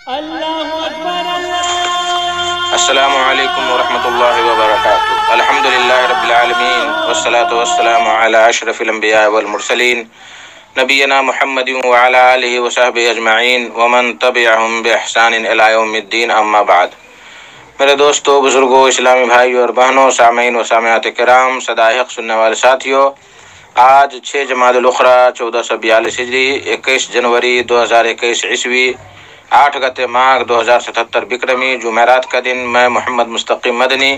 السلام علیکم ورحمۃ اللہ وبرکاتہ۔ الحمدللہ رب العالمین والصلاة والسلام علی اشرف الانبیاء والمرسلین نبینا محمد وعلی آلہ وصحبہ اجمعین ومن تبعہم بإحسان الی یوم الدین، اما بعد۔ میرے دوستو، بزرگوں، اسلامی بھائیوں اور بہنوں، سامعین و سامعات کرام، صدائے حق سننے والے ساتھیوں، آج 6 جمادی الاخری 1442 ہجری، 21 جنوری 2021 عیسوی، 8 گتے ماغ 2077 بکرمی، جمعرات کا دن، میں محمد مستقیم مدنی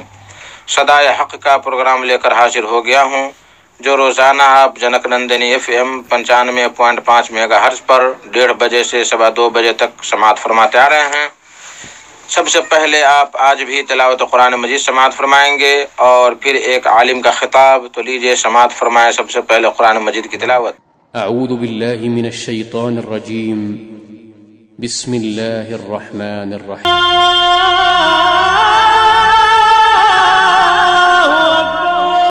صدائے حق کا پروگرام لے کر حاضر ہو گیا ہوں، جو روزانہ آپ junk Nandini FM 95.5 mega hertz پر 1:30 بجے سے 2:15 بجے تک سماعت فرماتے آ رہے ہیں۔ سب سے پہلے آپ آج بھی تلاوت قرآن مجید سماعت فرمائیں گے اور پھر ایک عالم کا خطاب، تو لیجئے سماعت فرمائیں سب سے پہلے قرآن مجید کی تلاوت۔ اعوذ باللہ من الشیطان الرجیم، بسم اللہ الرحمن الرحیم۔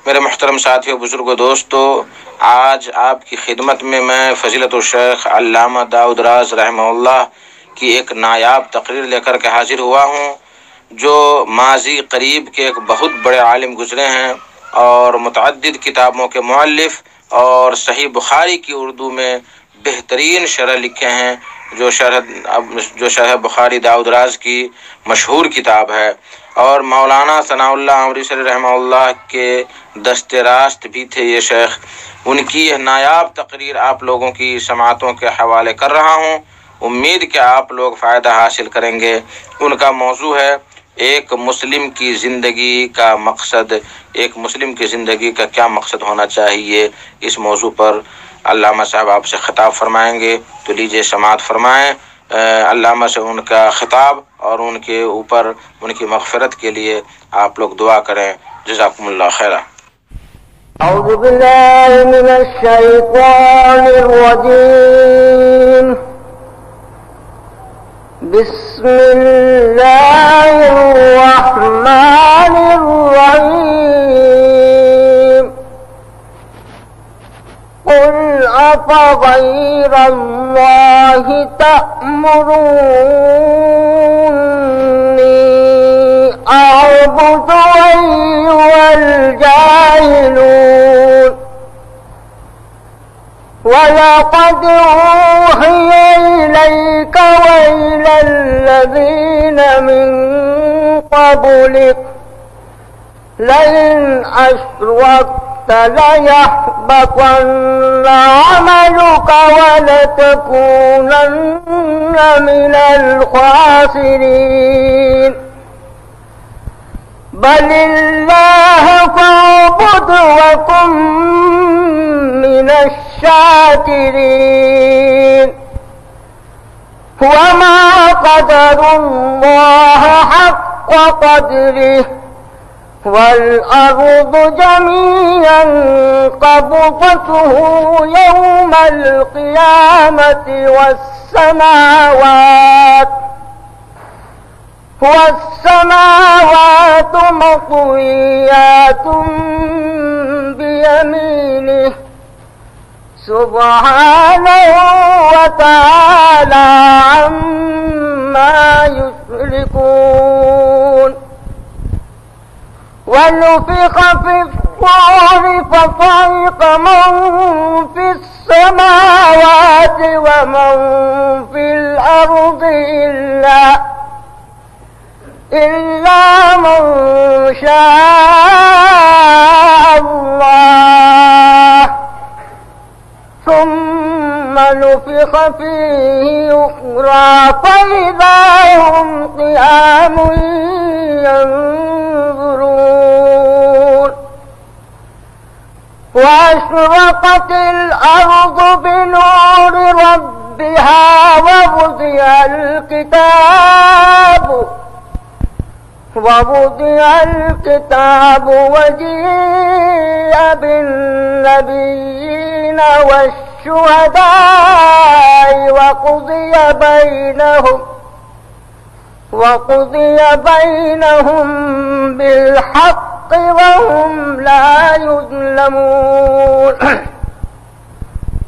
میرے محترم ساتھیوں، بزرگوں، دوستو، آج آپ کی خدمت میں فضیلت الشیخ علامہ داؤد راز رحمہ اللہ کی ایک نایاب تقریر لے کر کے حاضر ہوا ہوں، جو ماضی قریب کے ایک بہت بڑے عالم گزرے ہیں اور متعدد کتابوں کے مؤلف، اور صحیح بخاری کی اردو میں بہترین شرح لکھے ہیں، جو شرح بخاری داؤد راز کی مشہور کتاب ہے، اور مولانا ثناء اللہ امرتسری رحمہ اللہ کے دست راست بھی تھے یہ شیخ۔ ان کی یہ نایاب تقریر آپ لوگوں کی سماعتوں کے حوالے کر رہا ہوں، امید کہ آپ لوگ فائدہ حاصل کریں گے۔ ان کا موضوع ہے ایک مسلم کی زندگی کا مقصد، ایک مسلم کی زندگی کا کیا مقصد ہونا چاہیے۔ اس موضوع پر علامہ صاحب آپ سے خطاب فرمائیں گے، تو لیجئے سماعت فرمائیں علامہ سے ان کا خطاب، اور ان کے اوپر ان کی مغفرت کے لیے آپ لوگ دعا کریں۔ جزاکم اللہ خیرہ۔ اعوذ باللہ من الشیطان الرجیم، بسم اللہ الرحمن الرحیم۔ قل افغیر اللہ تأمرونی اعبد ایھا الجاہلون، وَلَقَدْ أُوحِيَ إِلَيْكَ وَإِلَى الَّذِينَ مِن قَبْلِكَ لَئِنْ أَشْرَكْتَ لَيَحْبَطَنَّ عَمَلُكَ وَلَتَكُونَنَّ مِنَ الْخَاسِرِينَ۔ بَلِ اللَّهَ فَاعْبُدْ وَكُن مِّنَ الشَّاكِرِينَ۔ وَمَا قَدَرُوا اللَّهَ حَقَّ قَدْرِهِ، وَالْأَرْضُ جَمِيعًا قَبْضَتُهُ يَوْمَ الْقِيَامَةِ والسماوات مطويات بيمينه سبحانه وتعالى عما يشركون۔ ونفخ في الصور فصعق من في السماوات ومن في الأرض إلا من شاء الله، ثم نفخ فيه أخرى فإذا هم قيام ينظرون۔ وأشرقت الأرض بنور ربها ووضع الكتاب وجيء بالنبيين والشهداء وقضي بينهم بالحق وهم لا يظلمون۔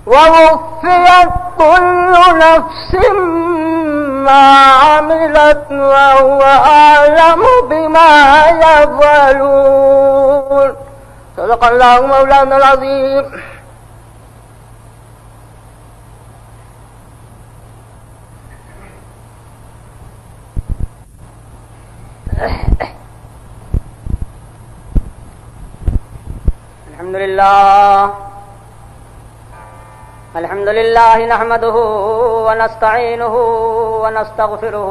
ووفيت كل نفس ما عملت وهو أعلم بما يفعلون. صدق الله مولانا العظيم. الحمد لله نحمده ونستعينه ونستغفره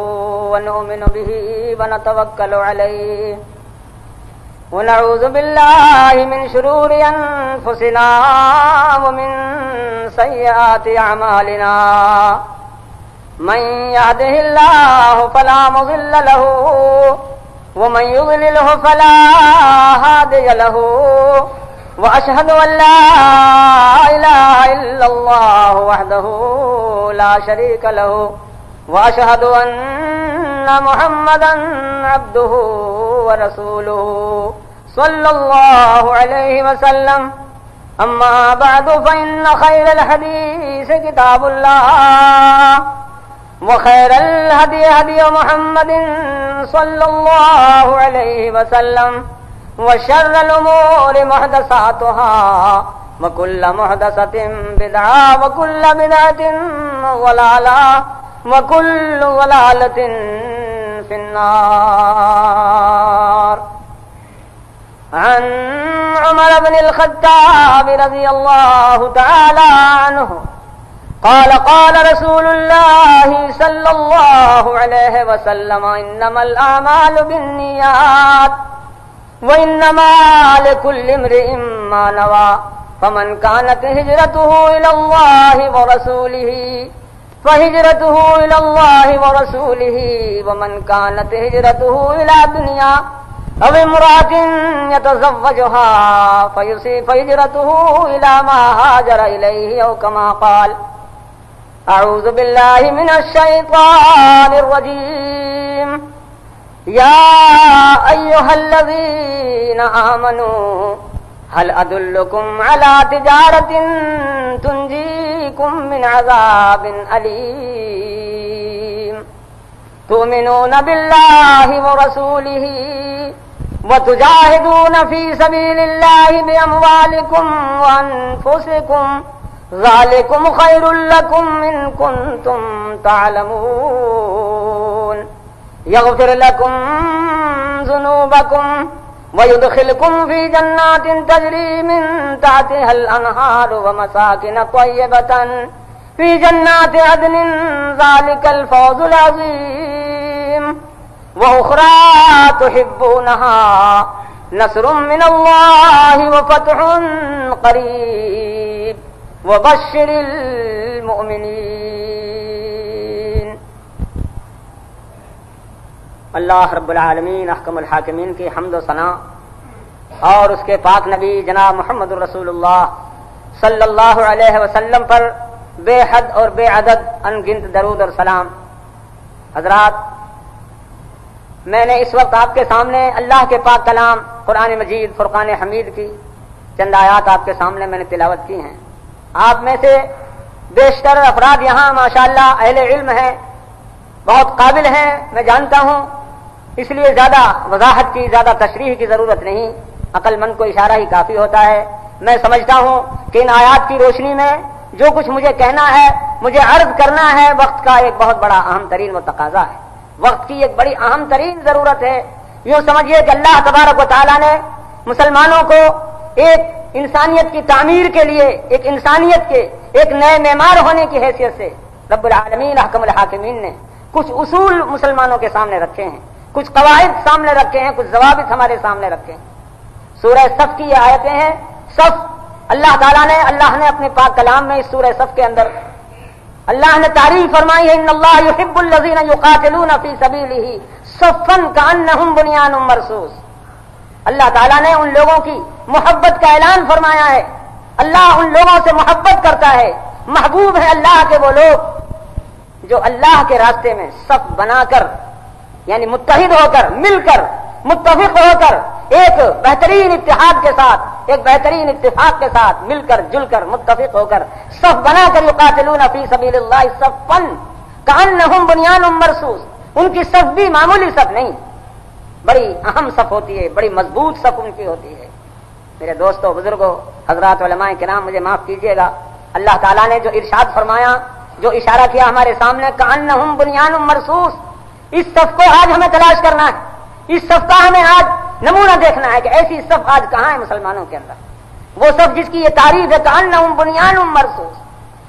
ونؤمن به ونتوكل عليه ونعوذ بالله من شرور أنفسنا ومن سيئات أعمالنا. من يهده الله فلا مضل له ومن يضلله فلا هادي له. وأشهد أن لا إله إلا الله وحده لا شريك له وأشهد أن محمدا عبده ورسوله صلى الله عليه وسلم. أما بعد فإن خير الحديث كتاب الله وخير الهدي هدي محمد صلى الله عليه وسلم وشر الأمور محدثاتها وكل محدثة بدعة وكل بدعة ضلالة وكل ضلالة في النار. عن عمر بن الخطاب رضي الله تعالى عنه قال قال رسول الله صلى الله عليه وسلم إنما الأعمال بالنيات وإنما لكل امرئ ما نوى فمن كانت هجرته إلى الله ورسوله فهجرته إلى الله ورسوله ومن كانت هجرته إلى دنيا أو امرأة يتزوجها فهجرته إلى ما هاجر إليه أو كما قال. أعوذ بالله من الشيطان الرجيم. يا أيها الذين آمنوا هل أدلكم على تجارة تنجيكم من عذاب أليم تؤمنون بالله ورسوله وتجاهدون في سبيل الله بأموالكم وأنفسكم ذلكم خير لكم إن كنتم تعلمون. يغفر لكم ذنوبكم ويدخلكم في جنات تجري من تحتها الأنهار ومساكن طيبة في جنات عدن ذلك الفوز العظيم. وأخرى تحبونها نصر من الله وفتح قريب وبشر المؤمنين. اللہ رب العالمین احکم الحاکمین کی حمد و ثنا اور اس کے پاک نبی جناب محمد الرسول اللہ صلی اللہ علیہ وسلم پر بے حد اور بے عدد انگنت درود اور سلام. حضرات، میں نے اس وقت آپ کے سامنے اللہ کے پاک کلام قرآن مجید فرقان حمید کی چند آیات آپ کے سامنے میں نے تلاوت کی ہیں. آپ میں سے بیشتر افراد یہاں ماشاءاللہ اہل علم ہیں، بہت قابل ہیں، میں جانتا ہوں، اس لیے زیادہ وضاحت کی، زیادہ تشریح کی ضرورت نہیں، عقل مند کو اشارہ ہی کافی ہوتا ہے. میں سمجھتا ہوں کہ ان آیات کی روشنی میں جو کچھ مجھے کہنا ہے، مجھے عرض کرنا ہے، وقت کا ایک بہت بڑا اہم ترین وہ تقاضا ہے، وقت کی ایک بڑی اہم ترین ضرورت ہے. یوں سمجھیے کہ اللہ تبارک و تعالیٰ نے مسلمانوں کو ایک انسانیت کی تعمیر کے لیے، ایک انسانیت کے ایک نئے معمار ہونے کی حیثیت سے رب العالمین احکم الحاکمین نے کچھ اصول مسلمانوں کے سامنے رکھے ہیں، کچھ قواعد سامنے رکھے ہیں، کچھ ضوابط ہمارے سامنے رکھے ہیں. سورہ صف کی یہ آیتیں ہیں. صف اللہ تعالیٰ نے اپنے پاک کلام میں اس سورہ صف کے اندر اللہ نے تعریف فرمائی ہے، ان اللہ یحب الذین یقاتلون فی سبیلہ صفا کأنہم بنیان مرصوص. اللہ تعالیٰ نے ان لوگوں کی محبت کا اعلان فرمایا ہے. اللہ ان لوگوں سے محبت کرتا ہے، محبوب ہے اللہ کے وہ لوگ جو اللہ کے راستے میں صف بنا کر، یعنی متحد ہو کر، مل کر، متفق ہو کر، ایک بہترین اتحاد کے ساتھ، ایک بہترین اتفاق کے ساتھ مل کر، جل کر، متفق ہو کر صف بنا کر یقاتلون فی سبیل اللہ صفا کأنہم بنیان مرصوص، ان کی صف بھی معمولی صف نہیں، بڑی اہم صف ہوتی ہے، بڑی مضبوط صف ان کی ہوتی ہے۔ میرے دوستوں، بزرگوں، حضرات علماء کرام، مجھے معاف کیجیے گا، اللہ تعالیٰ نے جو ارشاد فرمایا، جو اشارہ کیا ہمارے سامنے، کأنہم بنیان مرصوص، اس صف کو آج ہمیں تلاش کرنا ہے، اس صف کا ہمیں آج نمونہ دیکھنا ہے کہ ایسی صف آج کہاں ہے مسلمانوں کے اندر۔ وہ صف جس کی یہ تعریف ہے کأنہم بنیان مرصوص،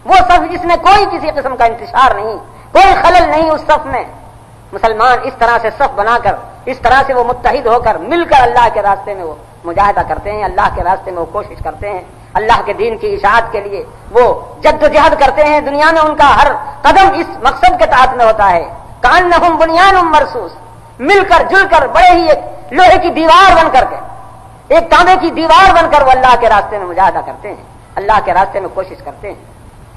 وہ صف جس میں کوئی کسی قسم کا انتشار نہیں، کوئی خلل نہیں اس صف میں۔ مسلمان اس طرح سے صف بنا کر، اس طرح سے وہ متحد ہو کر، مل کر اللہ کے راستے میں وہ مجاہدہ کرتے ہیں، اللہ کے راستے میں وہ کوشش کرتے ہیں، اللہ کے دین کی اشاعت کے لیے وہ جد و جہد کرتے ہیں۔ دنیا میں ان کا ہر قدم اس مقصد کے تحت میں ہوتا ہے، کأنہم بنیان مرصوص، مل کر جل کر بڑے ہی ایک لوہے کی دیوار بن کر کے، ایک تانبے کی دیوار بن کر وہ اللہ کے راستے میں مجاہدہ کرتے ہیں، اللہ کے راستے میں کوشش کرتے ہیں۔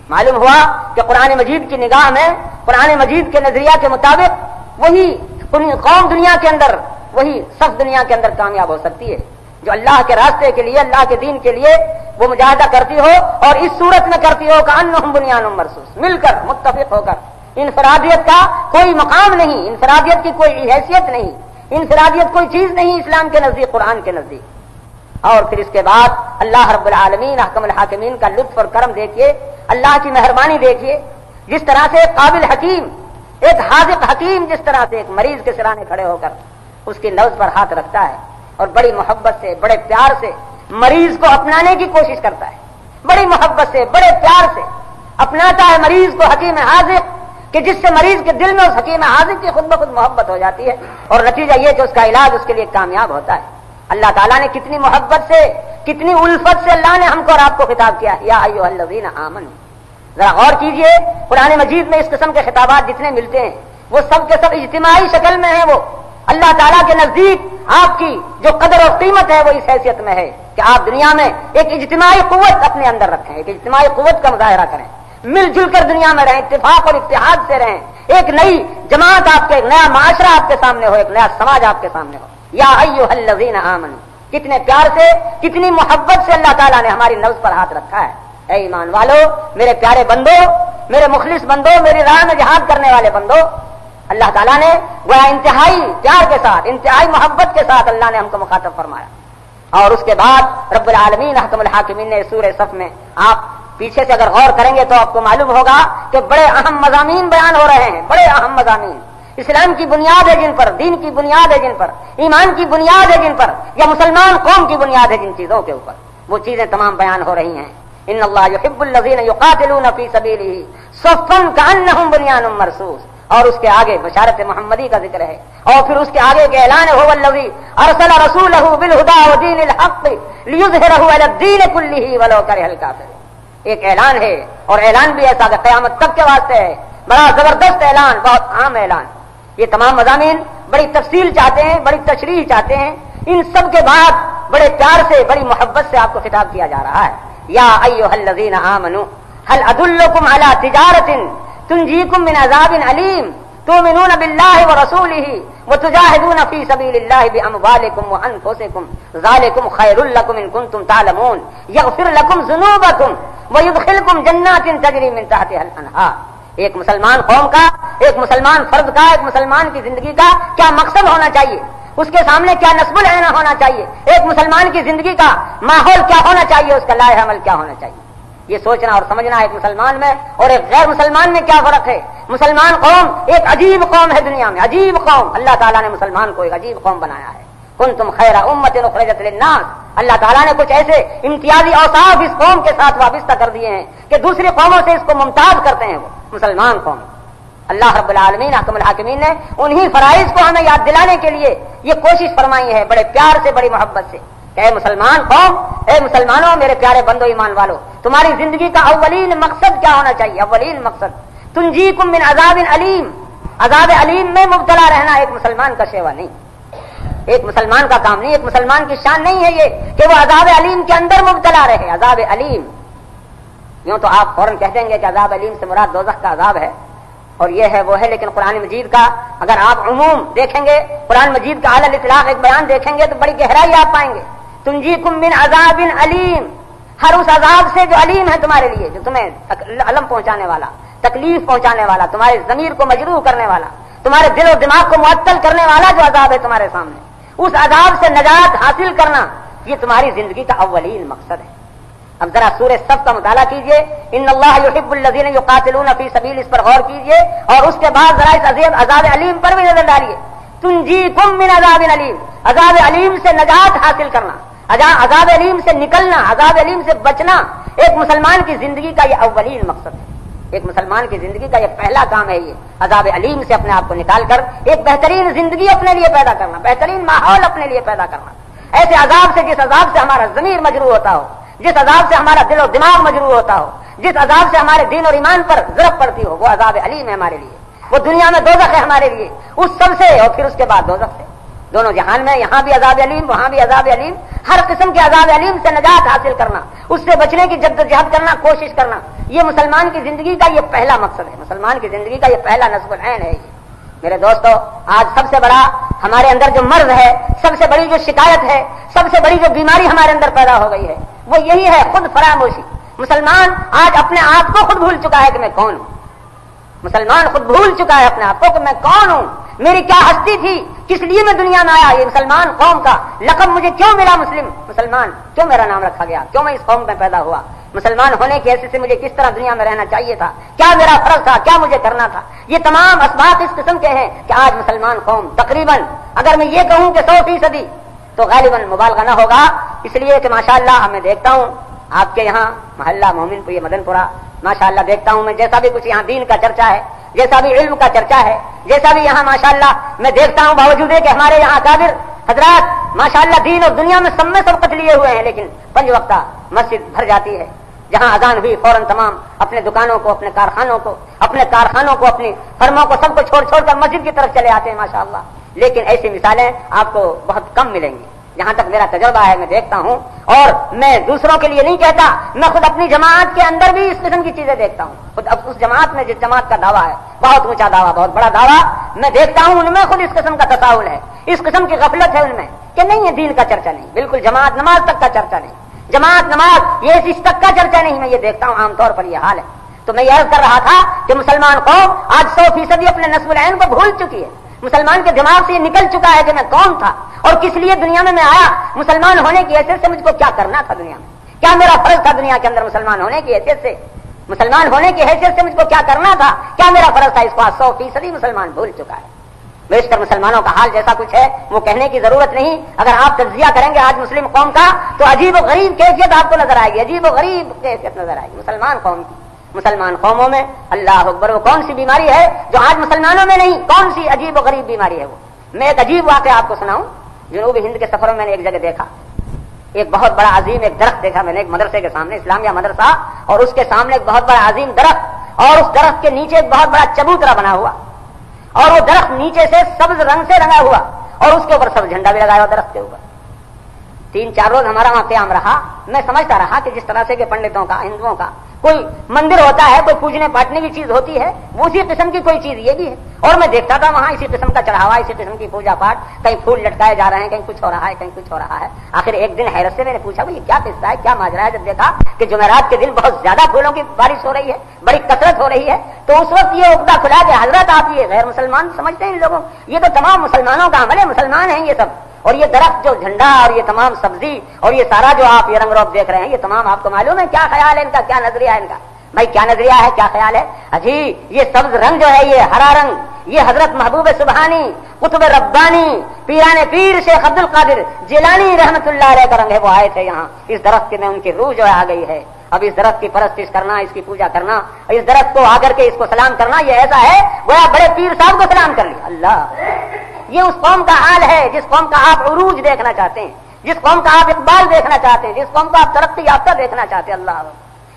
معلوم ہوا کہ قرآن مجید کی نگاہ میں، قرآن مجید کے نظریہ کے مطابق وہی قوم دنیا کے اندر، وہی صف دنیا کے اندر کامیاب ہو سکتی ہے جو اللہ کے راستے کے لیے، اللہ کے دین کے لیے وہ مجاہدہ کرتی ہو، اور اس صورت میں کرتی ہو کأنہم بنیان مرصوص، مل کر، متفق ہو کر۔ انفرادیت کا کوئی مقام نہیں، انفرادیت کی کوئی حیثیت نہیں، انفرادیت کوئی چیز نہیں اسلام کے نزدیک، قرآن کے نزدیک۔ اور پھر اس کے بعد اللہ رب العالمین احکم الحاکمین کا لطف اور کرم دیکھیے، اللہ کی مہربانی دیکھیے، جس طرح سے ایک قابل حکیم، ایک حاذق حکیم جس طرح سے ایک مریض کے سرانے کھڑے ہو کر اس کی نبض پر ہاتھ رکھتا ہے اور بڑی محبت سے، بڑے پیار سے مریض کو اپنانے کی کوشش کرتا ہے، بڑی محبت سے، بڑے پیار سے اپناتا ہے مریض کو حکیم حاذق، کہ جس سے مریض کے دل میں اس حکیم حاذق کی خود بخود محبت ہو جاتی ہے، اور نتیجہ یہ کہ اس کا علاج اس کے لیے کامیاب ہوتا ہے۔ اللہ تعالیٰ نے کتنی محبت سے، کتنی الفت سے اللہ نے ہم کو اور آپ کو خطاب کیا، یا ایھا الذین آمنوا۔ ذرا غور کیجئے، قرآن مجید میں اس قسم کے خطابات جتنے ملتے ہیں وہ سب کے سب اجتماعی شکل میں ہیں۔ وہ اللہ تعالیٰ کے نزدیک آپ کی جو قدر و قیمت ہے وہ اس حیثیت میں ہے کہ آپ دنیا میں ایک اجتماعی قوت اپنے اندر رکھیں، ایک اجتماعی قوت کا مظاہرہ کریں، مل جل کر دنیا میں رہیں، اتفاق اور اتحاد سے رہیں، ایک نئی جماعت آپ کے، ایک نیا معاشرہ آپ کے سامنے ہو، ایک نیا سماج آپ کے سامنے ہو۔ یا ایھا الذین آمنوا، کتنے پیار سے، کتنی محبت سے اللہ تعالیٰ نے ہماری نبض پر ہاتھ رکھا ہے۔ اے ایمان والو، میرے پیارے بندو، میرے مخلص بندو، میری راہ میں جہاد کرنے والے بندو، اللہ تعالیٰ نے گویا انتہائی پیار کے ساتھ، انتہائی محبت کے ساتھ اللہ نے ہم کو مخاطب فرمایا۔ اور اس کے بعد رب العالمین احکم الحاکمین نے سورہ صف میں، آپ پیچھے سے اگر غور کریں گے تو آپ کو معلوم ہوگا کہ بڑے اہم مضامین بیان ہو رہے ہیں، بڑے اہم مضامین، اسلام کی بنیاد ہے جن پر، دین کی بنیاد ہے جن پر، ایمان کی بنیاد ہے جن پر، یا مسلمان قوم کی بنیاد ہے جن چیزوں کے اوپر، وہ چیزیں تمام بیان ہو رہی ہیں۔ ان اللہ یحب الذین یقاتلون فی سبیلہ صفا کأنہم بنیان مرصوص، اور اس کے آگے بشارت محمدی کا ذکر ہے، اور پھر اس کے آگے کے اعلان ہے، هو الذی ارسل رسولہ بالہدی ودین الحق لیظہرہ علی الدین کلہ ولو کرہ الکافرون۔ ایک اعلان ہے، اور اعلان بھی ایسا کہ قیامت تک کے واسطے ہے، بڑا زبردست اعلان، بہت عام اعلان۔ یہ تمام مضامین بڑی تفصیل چاہتے ہیں، بڑی تشریح چاہتے ہیں، ان سب کے بعد بڑے پیار سے، بڑی محبت سے آپ کو خطاب کیا جا رہا ہے۔ یا ایھا الذین آمنوا هل ادلکم علی تجارۃ تنجیکم من عذاب علیم تؤمنون باللہ ورسولہ وتجاہدون فی سبیل اللہ باموالکم وانفسکم ذالکم خیر لکم ان کنتم تعلمون یغفر لکم ذنوبکم ویدخلکم جنات تجری من تحتها الانہار۔ ایک مسلمان قوم کا، ایک مسلمان فرد کا، ایک مسلمان کی زندگی کا کیا مقصد ہونا چاہیے، اس کے سامنے کیا نصب العین ہونا چاہیے، ایک مسلمان کی زندگی کا ماحول کیا ہونا چاہیے، اس کا لائحہ عمل کیا ہونا چاہیے، یہ سوچنا اور سمجھنا ایک مسلمان میں اور ایک غیر مسلمان میں کیا فرق ہے۔ مسلمان قوم ایک عجیب قوم ہے دنیا میں، عجیب قوم، اللہ تعالیٰ نے مسلمان کو ایک عجیب قوم بنایا ہے۔ کنتم خیر امۃ اخرجت للناس، اللہ تعالیٰ نے کچھ ایسے امتیازی اوصاف اس قوم کے ساتھ وابستہ کر دیے ہیں کہ دوسری قوموں سے اس کو ممتاز کرتے ہیں وہ مسلمان قوم۔ اللہ رب العالمین احکم الحاکمین نے انہی فرائض کو ہمیں یاد دلانے کے لیے یہ کوشش فرمائی ہے، بڑے پیار سے، بڑی محبت سے، کہ اے مسلمان قوم، اے مسلمانوں، میرے پیارے بندو ایمان والو، تمہاری زندگی کا اولین مقصد کیا ہونا چاہیے؟ اولین مقصد تنجیکم من عذاب علیم، عذاب علیم میں مبتلا رہنا ایک مسلمان کا شیوا نہیں، ایک مسلمان کا کام نہیں، ایک مسلمان کی شان نہیں ہے یہ کہ وہ عذاب علیم کے اندر مبتلا رہے۔ عذاب علیم، یوں تو آپ فوراً کہہ دیں گے کہ عذاب علیم سے مراد دوزخ کا عذاب ہے، اور یہ ہے وہ ہے، لیکن قرآن مجید کا اگر آپ عموم دیکھیں گے، قرآن مجید کا علی الاطلاق ایک بیان دیکھیں گے تو بڑی گہرائی آپ پائیں گے۔ تنجیکم من عذاب علیم، ہر اس عذاب سے جو علیم ہے تمہارے لیے، جو تمہیں علم پہنچانے والا، تکلیف پہنچانے والا، تمہارے ضمیر کو مجروح کرنے والا، تمہارے دل و دماغ کو معطل کرنے والا جو عذاب ہے تمہارے سامنے، اس عذاب سے نجات حاصل کرنا یہ تمہاری زندگی کا اولین مقصد ہے۔ اب ذرا سورہ صف کا مطالعہ کیجئے، ان اللہ یحب الذین یقاتلون فی سبیل، اس پر غور کیجئے، اور اس کے بعد ذرا اس عذاب علیم پر بھی نظر ڈالیے۔ تنجیکم من عذاب علیم، عذاب علیم سے نجات حاصل کرنا، عذاب علیم سے نکلنا، عذاب علیم سے بچنا ایک مسلمان کی زندگی کا یہ اولین مقصد ہے۔ ایک مسلمان کی زندگی کا یہ پہلا کام ہے، یہ عذاب علیم سے اپنے آپ کو نکال کر ایک بہترین زندگی اپنے لیے پیدا کرنا، بہترین ماحول اپنے لیے پیدا کرنا، ایسے عذاب سے جس عذاب سے ہمارا ضمیر مجروح ہوتا ہو، جس عذاب سے ہمارا دل و دماغ مجروح ہوتا ہو، جس عذاب سے ہمارے دین اور ایمان پر ضرب پڑتی ہو، وہ عذاب علیم ہے ہمارے لیے، وہ دنیا میں دوزخ ہے ہمارے لیے، اس سب سے اور پھر اس کے بعد دوزخ سے، دونوں جہان میں، یہاں بھی عذاب علیم وہاں بھی عذاب علیم، ہر قسم کے عذاب علیم سے نجات حاصل کرنا، اس سے بچنے کی جدوجہد کرنا، کوشش کرنا، یہ مسلمان کی زندگی کا یہ پہلا مقصد ہے، مسلمان کی زندگی کا یہ پہلا نصب العین ہے۔ یہ میرے دوستو، آج سب سے بڑا ہمارے اندر جو مرض ہے، سب سے بڑی جو شکایت ہے، سب سے بڑی جو بیماری ہمارے اندر پیدا ہو گئی ہے، وہ یہی ہے خود فراموشی۔ مسلمان آج اپنے آپ کو خود بھول چکا ہے کہ میں کون ہوں، مسلمان خود بھول چکا ہے اپنے آپ کو کہ میں کون ہوں، میری کیا ہستی تھی، کس لیے میں دنیا میں آیا، یہ مسلمان قوم کا لقب مجھے کیوں ملا، مسلمان کیوں میرا نام رکھا گیا، کیوں میں اس قوم میں پیدا ہوا، مسلمان ہونے کی حیثیت سے مجھے کس طرح دنیا میں رہنا چاہیے تھا، کیا میرا فرض تھا، کیا مجھے کرنا تھا۔ یہ تمام اسباب اس قسم کے ہیں کہ آج مسلمان قوم تقریباً، اگر میں یہ کہوں کہ 100% تو غالباً مبالغہ نہ ہوگا، اس لیے کہ ماشاءاللہ میں دیکھتا ہوں آپ کے یہاں محلہ مومن پور مدن پورہ، ماشاءاللہ دیکھتا ہوں میں، جیسا بھی کچھ یہاں دین کا چرچا ہے، جیسا بھی علم کا چرچا ہے، جیسا بھی یہاں ماشاءاللہ میں دیکھتا ہوں، باوجود ہے کہ ہمارے یہاں اکابر حضرات ماشاءاللہ دین اور دنیا میں سب میں سبقت لیے ہوئے ہیں، لیکن 5 وقتہ مسجد بھر جاتی ہے، جہاں اذان ہوئی فوراً تمام اپنے دکانوں کو، اپنے کارخانوں کو، اپنی فرموں کو، سب کو چھوڑ کر مسجد کی طرف چلے آتے ہیں ماشاءاللہ۔ لیکن ایسی مثالیں آپ کو بہت کم ملیں گی، جہاں تک میرا تجربہ ہے میں دیکھتا ہوں، اور میں دوسروں کے لیے نہیں کہتا، میں خود اپنی جماعت کے اندر بھی اس قسم کی چیزیں دیکھتا ہوں، خود اب اس جماعت میں جس جماعت کا دعویٰ ہے، بہت اونچا دعویٰ، بہت بڑا دعویٰ، میں دیکھتا ہوں ان میں خود اس قسم کا تساہل ہے، اس قسم کی غفلت ہے ان میں کہ نہیں یہ دین کا چرچا نہیں، بالکل جماعت نماز تک کا چرچا نہیں، جماعت نماز یہ اس تک کا چرچا نہیں، میں یہ دیکھتا ہوں عام طور پر یہ حال ہے۔ تو میں یہ عرض کر رہا تھا کہ مسلمان قوم آج 100% اپنے نصب العین کو بھول چکی ہے، مسلمان کے دماغ سے یہ نکل چکا ہے کہ میں کون تھا اور کس لیے دنیا میں آیا، مسلمان ہونے کی حیثیت سے مجھ کو کیا کرنا تھا دنیا میں، کیا میرا فرض تھا دنیا کے اندر، مسلمان ہونے کی حیثیت سے مجھ کو کیا کرنا تھا، کیا میرا فرض تھا، اس کو 100% مسلمان بھول چکا ہے۔ بیشتر مسلمانوں کا حال جیسا کچھ ہے وہ کہنے کی ضرورت نہیں، اگر آپ تجزیہ کریں گے آج مسلم قوم کا تو عجیب و غریب کیفیت آپ کو نظر آئے گی، عجیب و غریب کیفیت نظر آئے گی مسلمان قوم کی۔ مسلمان قوموں میں اللہ اکبر وہ کون سی بیماری ہے جو آج مسلمانوں میں نہیں، کون سی عجیب و غریب بیماری ہے وہ۔ میں ایک عجیب واقعہ آپ کو سناؤں، جنوبی ہند کے سفر میں میں نے ایک جگہ دیکھا، ایک بہت بڑا عظیم ایک درخت دیکھا میں نے، ایک مدرسے کے سامنے، اسلامیہ مدرسہ، اور اس کے سامنے ایک بہت بڑا عظیم درخت، اور اس درخت کے نیچے ایک بہت بڑا چبوترا بنا ہوا، اور وہ درخت نیچے سے سبز رنگ سے رنگا ہوا، اور اس کے اوپر سبز جھنڈا بھی لگایا ہوا درخت کے اوپر۔ 3-4 روز ہمارا وہاں قیام رہا، میں سمجھتا رہا کہ جس طرح سے کہ پنڈتوں کا، ہندوؤں کا کوئی مندر ہوتا ہے، کوئی پوجنے پاٹنے کی چیز ہوتی ہے، وہ اسی قسم کی کوئی چیز یہ بھی ہے، اور میں دیکھتا تھا وہاں اسی قسم کا چڑھاوا، اسی قسم کی پوجا پاٹ، کہیں پھول لٹکائے جا رہے ہیں، کہیں کچھ ہو رہا ہے، کہیں کچھ ہو رہا ہے۔ آخر ایک دن حیرت سے میں نے پوچھا یہ کیا قصہ ہے، کیا ماجرا ہے، جب دیکھا کہ جمعرات کے دن بہت زیادہ پھولوں کی بارش ہو رہی ہے، بڑی کثرت ہو رہی ہے، تو اس وقت یہ عقدہ کھلا کہ حضرت آپ یہ غیر مسلمان سمجھتے ہیں ان لوگوں، یہ تو تمام مسلمانوں کا عمل ہے، مسلمان ہیں یہ سب، اور یہ درخت جو جھنڈا اور یہ تمام سبزی اور یہ سارا جو آپ یہ رنگ روپ دیکھ رہے ہیں، یہ تمام آپ کو معلوم ہے کیا خیال ہے ان کا، کیا نظریہ ہے ان کا، بھائی کیا نظریہ ہے، کیا خیال ہے؟ اجی یہ سبز رنگ جو ہے، یہ ہرا رنگ، یہ حضرت محبوب سبحانی، قطب ربانی، پیران پیر شیخ عبد القادر جیلانی رحمت اللہ علیہ کا رنگ ہے، وہ آئے تھے یہاں، اس درخت میں ان کی روح جو ہے آ گئی ہے۔ اب اس درخت کی پرستش کرنا، اس کی پوجا کرنا، اس درخت کو آ کر کے اس کو سلام کرنا، یہ ایسا ہے گویا بڑے پیر صاحب کو سلام کر لیا۔ اللہ، یہ اس قوم کا حال ہے جس قوم کا آپ عروج دیکھنا چاہتے ہیں، جس قوم کا آپ اقبال دیکھنا چاہتے ہیں، جس قوم کا آپ ترقی یافتہ دیکھنا چاہتے ہیں۔ اللہ،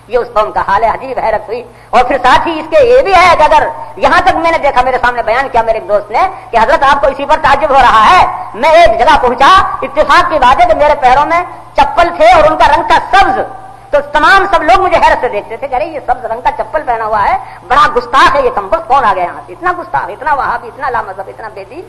یہ اس قوم کا حال ہے، عجیب حیرت ہوئی۔ اور پھر ساتھ ہی اس کے یہ بھی ہے کہ اگر یہاں تک میں نے دیکھا، میرے سامنے بیان کیا میرے ایک دوست نے کہ حضرت آپ کو اسی پر تعجب ہو رہا ہے، میں ایک جگہ پہنچا، اتفاق کی بات ہے کہ میرے پیروں میں چپل تھے اور ان کا رنگ تھا سبز، تو تمام سب لوگ مجھے حیرت سے دیکھتے تھے کہ ارے یہ سبز رنگ کا چپل پہنا ہوا ہے، بڑا گستاخ ہے یہ کمبخت، کون آ گیا یہاں، اتنا گستاخ، اتنا وہابی، اتنا لامذہب، اتنا بے دین،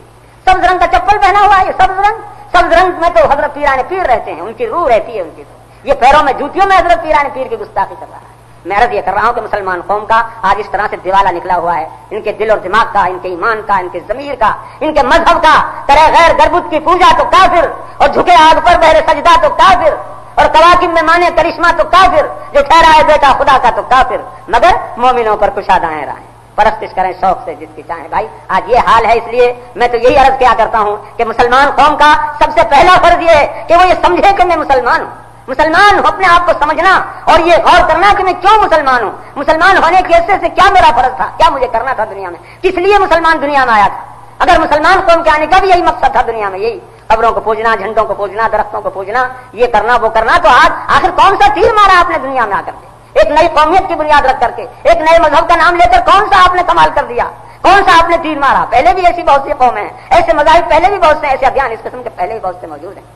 سبز رنگ کا چپل پہنا ہوا ہے، یہ سبز رنگ میں تو حضرت پیران پیر رہتے ہیں، ان کی روح رہتی ہے، ان کی روح، یہ پیروں میں جوتیوں میں حضرت پیران پیر کی گستاخی کر رہا ہے۔ میں عرض یہ کر رہا ہوں کہ مسلمان قوم کا آج اس طرح سے دیوالا نکلا ہوا ہے، ان کے دل اور دماغ کا، ان کے ایمان کا، ان کے ضمیر کا، ان کے مذہب کا، کرے غیر گربت کی پوجا تو کافر، اور جھکے آگ پر بہرے سجدہ تو کافر، اور کواکب میں مانے کرشمہ تو کافر، جو ٹھہرا ہے بیٹا خدا کا تو کافر، مگر مومنوں پر کشادائیں راہیں، پرستش کریں شوق سے جس کی چاہیں۔ بھائی آج یہ حال ہے، اس لیے میں تو یہی عرض کیا کرتا ہوں کہ مسلمان قوم کا سب سے پہلا فرض یہ ہے کہ وہ یہ سمجھے کہ میں مسلمان ہوں، مسلمان ہوں، اپنے آپ کو سمجھنا اور یہ غور کرنا کہ میں کیوں مسلمان ہوں، مسلمان ہونے کی حیثیت سے کیا میرا فرض تھا، کیا مجھے کرنا تھا دنیا میں، کس لیے مسلمان دنیا میں آیا تھا۔ اگر مسلمان قوم کے آنے کا بھی یہی مقصد تھا دنیا میں، یہی قبروں کو پوجنا، جھنڈوں کو پوجنا، درختوں کو پوجنا، یہ کرنا وہ کرنا، تو آخر کون سا تیر مارا آپ نے دنیا میں آ کر کے، ایک نئی قومیت کی بنیاد رکھ کر کے، ایک نئے مذہب کا نام لے کر کون سا آپ نے کمال کر دیا، کون سا آپ نے تیر مارا؟ پہلے بھی ایسی بہت سی قومیں ہیں، ایسے مذاہب پہلے بھی بہت سے، ایسے ابھیان اس قسم کے پہلے بھی بہت سے موجود ہیں۔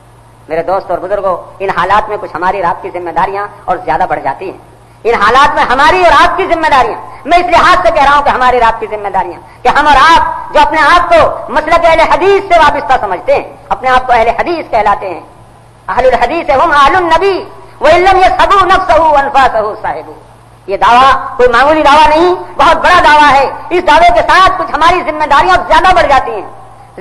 میرے دوست اور بزرگوں، ان حالات میں کچھ ہماری اور آپ کی ذمہ داریاں اور زیادہ بڑھ جاتی ہیں، ان حالات میں ہماری اور آپ کی ذمہ داریاں، میں اس لحاظ سے کہہ رہا ہوں کہ ہماری اور آپ کی ذمہ داریاں کہ ہم اور آپ جو اپنے آپ کو مسلک اہل حدیث سے وابستہ سمجھتے ہیں، اپنے آپ کو اہل حدیث کہلاتے ہیں، اہل الحدیث ہم اہل النبی وَإِن لَّمْ يَصْحَبُوا نَفْسَهُ وَأَنفَاسَهُ صَاحِبُهُ، یہ دعویٰ کوئی معمولی دعویٰ نہیں، بہت بڑا دعویٰ ہے۔ اس دعوے کے ساتھ کچھ ہماری ذمہ داریاں زیادہ بڑھ جاتی ہیں،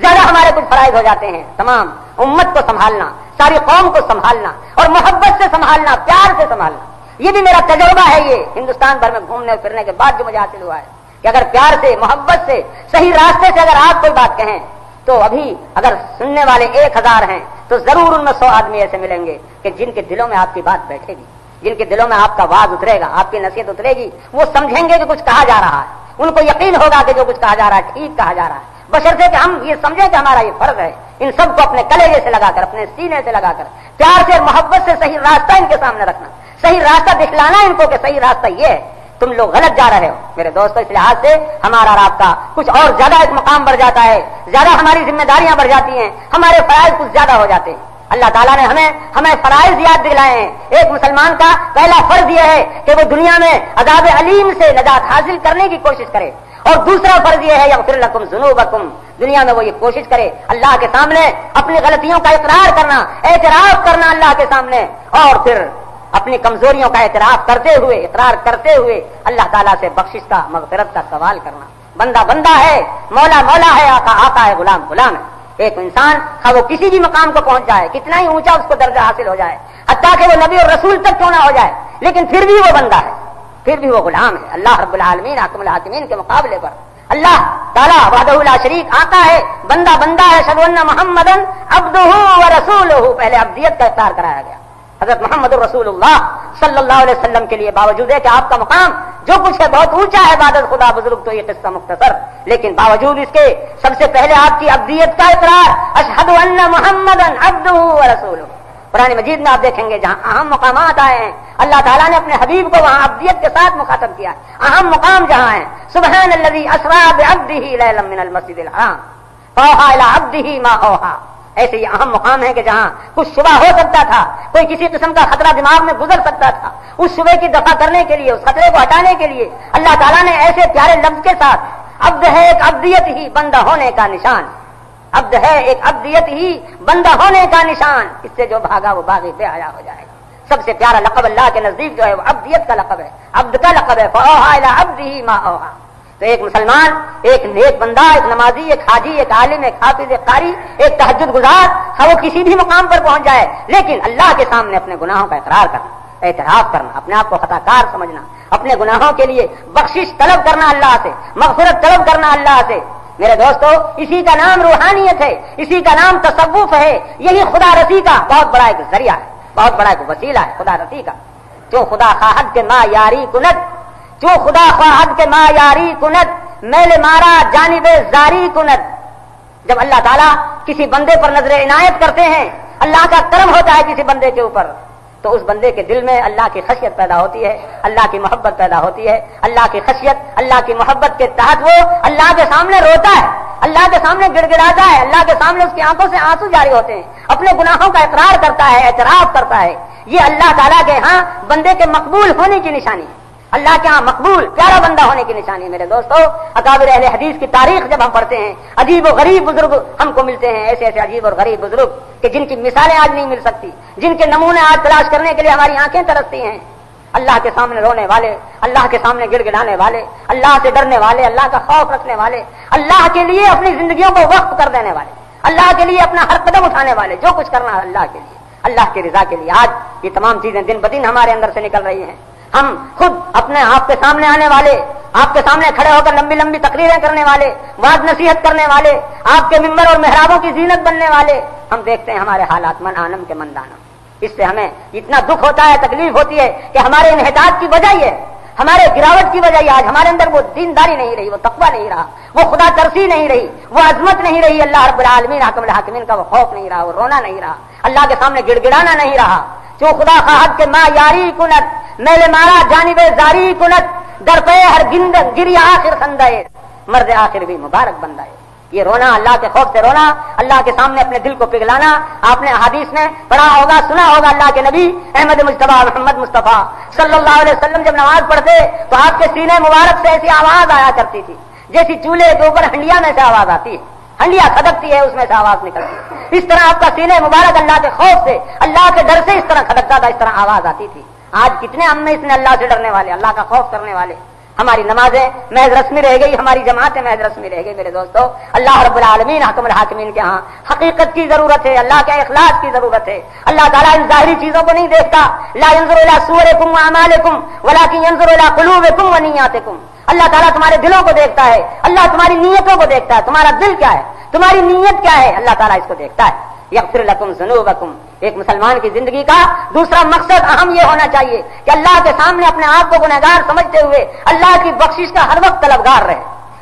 زیادہ ہمارے کچھ فرائض ہو جاتے ہیں، تمام امت کو سنبھالنا، ساری قوم کو سنبھالنا اور محبت سے سنبھالنا، پیار سے سنبھالنا، یہ بھی میرا تجربہ ہے، یہ ہندوستان بھر میں گھومنے پھرنے کے بعد جو مجھے حاصل ہوا ہے کہ اگر پیار سے، محبت سے، صحیح راستے سے اگر آپ کوئی بات کہیں تو ابھی اگر سننے والے 1000 ہیں تو ضرور ان میں 100 آدمی ایسے ملیں گے کہ جن کے دلوں میں آپ کی بات بیٹھے گی، جن کے دلوں میں آپ کا واز اترے گا، آپ کی نصیحت اترے گی، وہ سمجھیں گے کہ کچھ کہا جا رہا ہے، ان کو یقین ہوگا کہ جو کچھ کہا جا رہا ہے ٹھیک کہا جا رہا ہے، بشرطے کہ ہم یہ سمجھیں کہ ہمارا یہ فرض ہے ان سب کو اپنے کلیجے سے لگا کر، اپنے سینے سے لگا کر، پیار سے اور محبت سے صحیح راستہ ان کے سامنے رکھنا، صحیح راستہ دکھلانا ان کو کہ صحیح راستہ یہ ہے، تم لوگ غلط جا رہے ہو۔ میرے دوستو، اس لحاظ سے ہمارا اور آپ کا کچھ اور زیادہ ایک مقام بڑھ جاتا ہے، زیادہ ہماری ذمہ داریاں بڑھ جاتی ہیں، ہمارے فرائض کچھ زیادہ ہو جاتے ہیں۔ اللہ تعالیٰ نے ہمیں فرائض یاد دلائے ہیں۔ ایک مسلمان کا پہلا فرض یہ ہے کہ وہ دنیا میں عذاب علیم سے نجات حاصل کرنے کی کوشش کرے، اور دوسرا فرض یہ ہے یغفر لکم ذنوبکم، دنیا میں وہ یہ کوشش کرے اللہ کے سامنے اپنی غلطیوں کا اقرار کرنا، اعتراف کرنا اللہ کے سامنے، اور پھر اپنی کمزوریوں کا اعتراف کرتے ہوئے، اقرار کرتے ہوئے اللہ تعالیٰ سے بخشش کا، مغفرت کا سوال کرنا۔ بندہ بندہ ہے، مولا مولا ہے، آقا آقا ہے، غلام غلام ہے۔ ایک انسان وہ کسی بھی مقام کو پہنچ جائے، کتنا ہی اونچا اس کو درجہ حاصل ہو جائے، حتیٰ کہ وہ نبی اور رسول تک کیوں نہ ہو جائے، لیکن پھر بھی وہ بندہ ہے، پھر بھی وہ غلام ہے اللہ رب العالمین حاکم الحاکمین کے مقابلے پر۔ اللہ تعالیٰ وحدہ لا شریک آقا ہے، بندہ بندہ ہے، اشہد ان محمدً عبدہ ورسولہ، پہلے عبدیت کا اقرار کرایا گیا۔ حضرت محمد رسول اللہ صلی اللہ علیہ وسلم کے لیے باوجود ہے کہ آپ کا مقام جو کچھ ہے بہت اونچا ہے، بعد از خدا بزرگ تو یہ قصہ مختصر، لیکن باوجود اس کے سب سے پہلے آپ کی عبدیت کا اقرار، اشہد ان محمدً عبدہ ورسولہ۔ قرآن مجید میں آپ دیکھیں گے جہاں اہم مقامات آئے ہیں، اللہ تعالیٰ نے اپنے حبیب کو وہاں عبدیت کے ساتھ مخاطب کیا، اہم مقام جہاں ہیں، سبحان الذی اسریٰ بعبدہ لیلا من المسجد الحرام فاوحیٰ الی عبدہ ما اوحیٰ۔ ایسے یہ اہم مقام ہے کہ جہاں کچھ شبہ ہو سکتا تھا، کوئی کسی قسم کا خطرہ دماغ میں گزر سکتا تھا، اس شبہ کی دفع کرنے کے لیے، اس خطرے کو ہٹانے کے لیے اللہ تعالیٰ نے ایسے پیارے لفظ کے ساتھ، عبد ہے ایک عبدیت ہی بندہ ہونے کا نشان، عبد ہے ایک عبدیت ہی بندہ ہونے کا نشان، اس سے جو بھاگا وہ باغی بے حیا ہو جائے گا۔ سب سے پیارا لقب اللہ کے نزدیک جو ہے وہ عبدیت کا لقب ہے، عبد کا لقب ہے، فاوحیٰ الی عبدہ ما اوحیٰ۔ تو ایک مسلمان، ایک نیک بندہ، ایک نمازی، ایک حاجی، ایک عالم، ایک حافظ، ایک قاری، ایک تہجد گزار، وہ کسی بھی مقام پر پہنچ جائے، لیکن اللہ کے سامنے اپنے گناہوں کا اقرار کرنا، اعتراف کرنا، اپنے آپ کو خطا کار سمجھنا، اپنے گناہوں کے لیے بخشش طلب کرنا اللہ سے، مغفرت طلب کرنا اللہ سے۔ میرے دوستو، اسی کا نام روحانیت ہے، اسی کا نام تصوف ہے، یہی خدا رسی کا بہت بڑا ایک ذریعہ ہے، بہت بڑا ایک وسیلہ ہے خدا رسی کا۔ جو خدا خواہد کے ما یاری کند، جو خدا خواہد کے ما یاری کند، میل مارا جانب زاری کند۔ جب اللہ تعالیٰ کسی بندے پر نظر عنایت کرتے ہیں، اللہ کا کرم ہوتا ہے کسی بندے کے اوپر، تو اس بندے کے دل میں اللہ کی خشیت پیدا ہوتی ہے، اللہ کی محبت پیدا ہوتی ہے۔ اللہ کی خشیت، اللہ کی محبت کے تحت وہ اللہ کے سامنے روتا ہے، اللہ کے سامنے گڑ گڑاتا ہے، اللہ کے سامنے اس کی آنکھوں سے آنسو جاری ہوتے ہیں، اپنے گناہوں کا اقرار کرتا ہے، اعتراف کرتا ہے۔ یہ اللہ تعالیٰ کے ہاں بندے کے مقبول ہونے کی نشانی ہے، اللہ کے ہاں مقبول پیارا بندہ ہونے کی نشانی۔ میرے دوستو، اکابر اہل حدیث کی تاریخ جب ہم پڑھتے ہیں، عجیب و غریب بزرگ ہم کو ملتے ہیں، ایسے ایسے عجیب اور غریب بزرگ کہ جن کی مثالیں آج نہیں مل سکتی، جن کے نمونے آج تلاش کرنے کے لیے ہماری آنکھیں ترستی ہیں۔ اللہ کے سامنے رونے والے، اللہ کے سامنے گڑ گڑانے والے، اللہ سے ڈرنے والے، اللہ کا خوف رکھنے والے، اللہ کے لیے اپنی زندگیوں کو وقف کر دینے والے، اللہ کے لیے اپنا ہر قدم اٹھانے والے، جو کچھ کرنا ہے اللہ کے لیے، اللہ کی رضا کے لیے۔ آج یہ تمام چیزیں دن بدن ہمارے اندر سے نکل رہی ہیں۔ ہم خود اپنے آپ کے سامنے آنے والے، آپ کے سامنے کھڑے ہو کر لمبی لمبی تقریریں کرنے والے، واعظ نصیحت کرنے والے، آپ کے ممبر اور محرابوں کی زینت بننے والے، ہم دیکھتے ہیں ہمارے حالات من آنم کے مندانم۔ اس سے ہمیں اتنا دکھ ہوتا ہے، تکلیف ہوتی ہے کہ ہمارے انحطاط کی وجہ یہ ہے، ہمارے گراوٹ کی وجہ یہ آج ہمارے اندر وہ دینداری نہیں رہی، وہ تقویٰ نہیں رہا، وہ خدا ترسی نہیں رہی، وہ عظمت نہیں رہی، اللہ رب العالمین حاکم الحاکمین کا وہ خوف نہیں رہا، وہ رونا نہیں رہا، اللہ کے سامنے گڑ گڑانا نہیں رہا۔ جو خدا خواہد کے ماں یاری کنت، میلے مارا جانب زاری کنت، در پہ ہر گری آخر خندے، مرد آخر بھی مبارک بندہ ہے۔ یہ رونا، اللہ کے خوف سے رونا، اللہ کے سامنے اپنے دل کو پگھلانا۔ آپ نے احادیث میں پڑھا ہوگا، سنا ہوگا، اللہ کے نبی احمد مصطفیٰ محمد مصطفیٰ صلی اللہ علیہ وسلم جب نماز پڑھتے تو آپ کے سینے مبارک سے ایسی آواز آیا کرتی تھی جیسی چولہے کے اوپر ہنڈیا میں سے آواز آتی ہے، ہنڈیا کھدکتی ہے، اس میں سے آواز نکلتی ہے، اس طرح آپ کا سینے مبارک اللہ کے خوف سے، اللہ کے ڈر سے اس طرح کھدکتا تھا، اس طرح آواز آتی تھی۔ آج کتنے ہم میں اس نے اللہ سے ڈرنے والے، اللہ کا خوف کرنے والے، ہماری نمازیں محض رسمی رہ گئی، ہماری جماعتیں محض رسمی رہ گئی۔ میرے دوستو، اللہ رب العالمین حاکم الحاکمین کے ہاں حقیقت کی ضرورت ہے، اللہ کے اخلاص کی ضرورت ہے۔ اللہ تعالیٰ ان ظاہری چیزوں کو نہیں دیکھتا، لا ينظر الى صورکم واعمالکم ولکن ينظر الى قلوبکم ونیاتکم۔ اللہ تعالیٰ تمہارے دلوں کو دیکھتا ہے، اللہ تمہاری نیتوں کو دیکھتا ہے، تمہارا دل کیا ہے، تمہاری نیت کیا ہے، اللہ تعالیٰ اس کو دیکھتا ہے۔ یغفر لکم ذنوبکم، ایک مسلمان کی زندگی کا دوسرا مقصد اہم یہ ہونا چاہیے کہ اللہ کے سامنے اپنے آپ کو گنہگار سمجھتے ہوئے اللہ کی بخشش کا ہر وقت طلبگار رہے،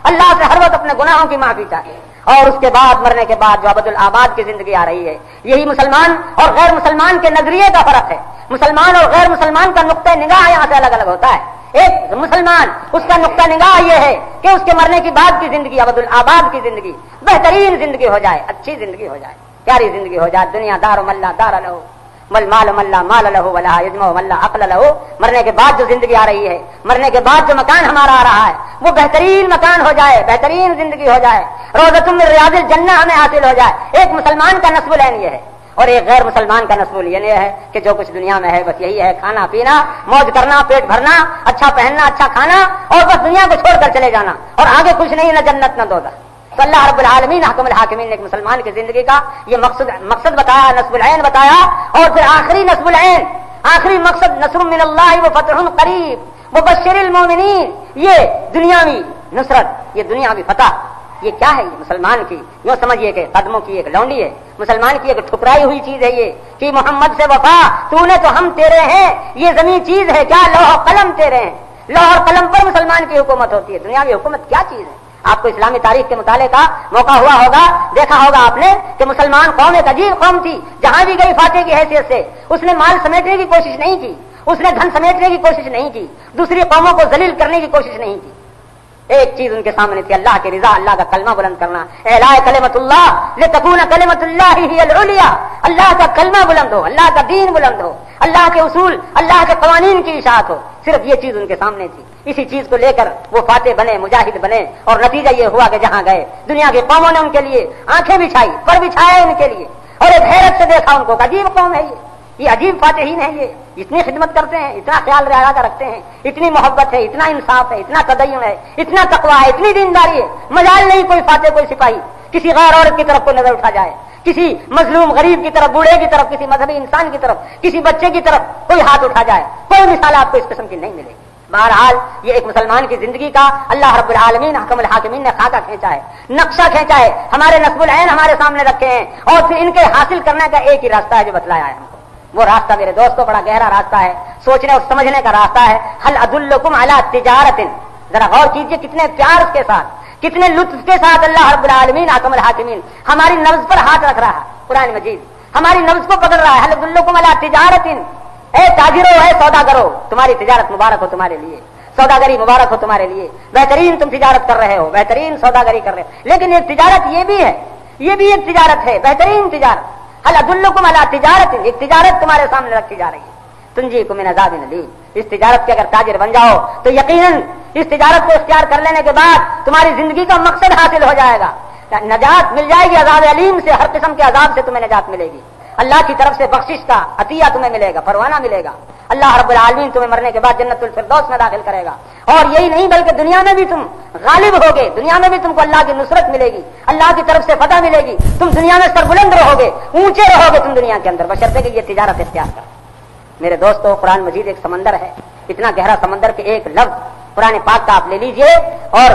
اللہ سے ہر وقت اپنے گناہوں کی معافی چاہے، اور اس کے بعد مرنے کے بعد جو ابد الآباد کی زندگی آ رہی ہے، یہی مسلمان اور غیر مسلمان کے نظریے کا فرق ہے۔ مسلمان اور غیر مسلمان کا نقطہ نگاہ یہاں سے الگ الگ ہوتا ہے۔ ایک مسلمان اس کا نقطہ نگاہ یہ ہے کہ اس کے مرنے کی بعد کی زندگی، ابد الآباد کی زندگی، بہترین زندگی ہو جائے، اچھی زندگی ہو جائے، پیاری زندگی ہو جائے۔ دنیا دار ملا دار لہو مل مال ملا مال لہو ولا یجمع ملا عقل لہو۔ مرنے کے بعد جو زندگی آ رہی ہے، مرنے کے بعد جو مکان ہمارا آ رہا ہے، وہ بہترین مکان ہو جائے، بہترین زندگی ہو جائے، روضۃ من ریاض الجنہ ہمیں حاصل ہو جائے۔ ایک مسلمان کا نصب العین یہ ہے، اور ایک غیر مسلمان کا نصب العین یہ ہے کہ جو کچھ دنیا میں ہے بس یہی ہے، کھانا پینا، موج کرنا، پیٹ بھرنا، اچھا پہننا، اچھا کھانا، اور بس دنیا کو چھوڑ کر چلے جانا، اور آگے کچھ نہیں، نہ جنت نہ دوزخ۔ تو اللہ رب العالمین حاکم الحاکمین نے ایک مسلمان کی زندگی کا یہ مقصد بتایا، نصب العین بتایا، اور پھر آخری نصب العین، آخری مقصد نصر من اللہ وفتح قریب وبشر المؤمنین، یہ دنیاوی نصرت، یہ دنیاوی فتح، یہ کیا ہے؟ یہ مسلمان کی یوں سمجھیے کہ قدموں کی ایک لونڈی ہے، مسلمان کی ایک ٹھکرائی ہوئی چیز ہے یہ کہ محمد سے وفا تو نے تو ہم تیرے ہیں، یہ زمین چیز ہے کیا، لوح و قلم تیرے ہیں، لوح اور قلم پر مسلمان کی حکومت ہوتی ہے۔ دنیاوی حکومت کیا چیز ہے؟ آپ کو اسلامی تاریخ کے مطالعے کا موقع ہوا ہوگا، دیکھا ہوگا آپ نے کہ مسلمان قوم ایک عجیب قوم تھی، جہاں بھی گئی فاتح کی حیثیت سے اس نے مال سمیٹنے کی کوشش نہیں کی، اس نے دھن سمیٹنے کی کوشش نہیں کی، دوسری قوموں کو ذلیل کرنے کی کوشش نہیں کی۔ ایک چیز ان کے سامنے تھی، اللہ کی رضا، اللہ کا کلمہ بلند کرنا، اعلاء کلمۃ اللہ لتکون کلمۃ اللہ ہی العلیٰ، اللہ کا کلمہ بلند ہو، اللہ کا دین بلند ہو، اللہ کے اصول، اللہ کے قوانین کی اشاعت ہو، صرف یہ چیز ان کے سامنے تھی۔ اسی چیز کو لے کر وہ فاتح بنے، مجاہد بنے، اور نتیجہ یہ ہوا کہ جہاں گئے دنیا کی قوموں نے ان کے لیے آنکھیں بچھائی، پر بچھایا ان کے لیے، اور ایک حیرت سے دیکھا ان کو، عجیب قوم ہے یہ عجیب فاتحین ہے، یہ اتنی خدمت کرتے ہیں، اتنا خیال رعایت رکھتے ہیں، اتنی محبت ہے، اتنا انصاف ہے، اتنا تدین ہے، اتنا تقویٰ ہے، اتنی دینداری ہے، مجال نہیں کوئی فاتح کوئی سپاہی کسی غیر عورت کی طرف کو نظر اٹھا جائے، کسی مظلوم غریب کی طرف، بوڑھے کی طرف، کسی مذہبی انسان کی طرف، کسی بچے کی طرف کوئی ہاتھ اٹھا جائے، کوئی مثال آپ کو اس قسم کی نہیں ملے گی۔ بہرحال یہ ایک مسلمان کی زندگی کا اللہ رب العالمین حکم الحاکمین نے خاکہ کھینچا ہے، نقشہ کھینچا ہے، ہمارے نصب العین ہمارے سامنے رکھے ہیں، اور پھر ان کے حاصل کرنے کا ایک ہی راستہ ہے جو بتلایا ہے ہم کو۔ وہ راستہ میرے دوستوں بڑا گہرا راستہ ہے، سوچنے اور سمجھنے کا راستہ ہے۔ هل ادلکم علی تجارت، ذرا غور کیجئے کتنے پیار کے ساتھ، کتنے لطف کے ساتھ اللہ رب العالمین حکم الحاکمین ہماری نبض پر ہاتھ رکھ رہا ہے، قرآن مجید ہماری نبض کو پکڑ رہا ہے۔ هل ادلکم علی تجارت، اے تاجرو، اے سوداگرو، تمہاری تجارت مبارک ہو، تمہارے لیے سوداگری مبارک ہو، تمہارے لیے بہترین تم تجارت کر رہے ہو، بہترین سوداگری کر رہے ہو، لیکن ایک تجارت یہ بھی ہے، یہ بھی ایک تجارت ہے، بہترین تجارت۔ هل ادلکم علی تجارت، ایک تجارت تمہارے سامنے رکھی جا رہی ہے، تنجیکم من عذاب الیم، اس تجارت کے اگر تاجر بن جاؤ تو یقیناً اس تجارت کو اختیار کر لینے کے بعد تمہاری زندگی کا مقصد حاصل ہو جائے گا، نجات مل جائے گی عذاب علیم سے، ہر قسم کے عذاب سے تمہیں نجات ملے گی، اللہ کی طرف سے بخشش کا عطیہ تمہیں ملے گا، پروانہ ملے گا، اللہ رب العالمین تمہیں مرنے کے بعد جنت الفردوس میں داخل کرے گا. اور یہی نہیں بلکہ دنیا میں بھی تم غالب ہوگے, دنیا میں بھی تم کو اللہ کی نصرت ملے گی, اللہ کی طرف سے فتح ملے گی, تم دنیا میں سربلند رہو گے, اونچے رہو گے تم دنیا کے اندر, بشرطے کہ یہ تجارت اختیار کرو. میرے دوستو, قرآن مجید ایک سمندر ہے, اتنا گہرا سمندر کہ ایک لفظ قرآن پاک کا آپ لے لیجئے اور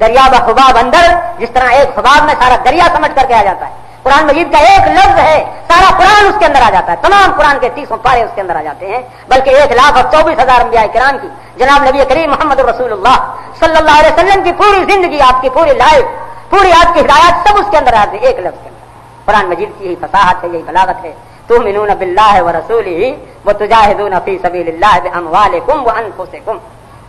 دریا با حباب اندر, جس طرح ایک حباب میں سارا دریا سمجھ کر کے آ جاتا ہے, قرآن مجید کا ایک لفظ ہے, سارا قرآن اس کے اندر آ جاتا ہے, تمام قرآن کے 30 پارے اس کے اندر آ جاتے ہیں, بلکہ 1,24,000 انبیاء کرام کی, جناب نبی کریم محمد رسول اللہ صلی اللہ علیہ وسلم کی پوری زندگی, آپ کی پوری لائف, پوری آپ کی ہدایات سب اس کے اندر آتے ہیں ایک لفظ کے اندر. قرآن مجید کی یہی فصاحت ہے, یہی بلاغت ہے. تؤمنون باللہ ورسولہ وتجاہدون فی سبیل اللہ باموالکم وانفسکم.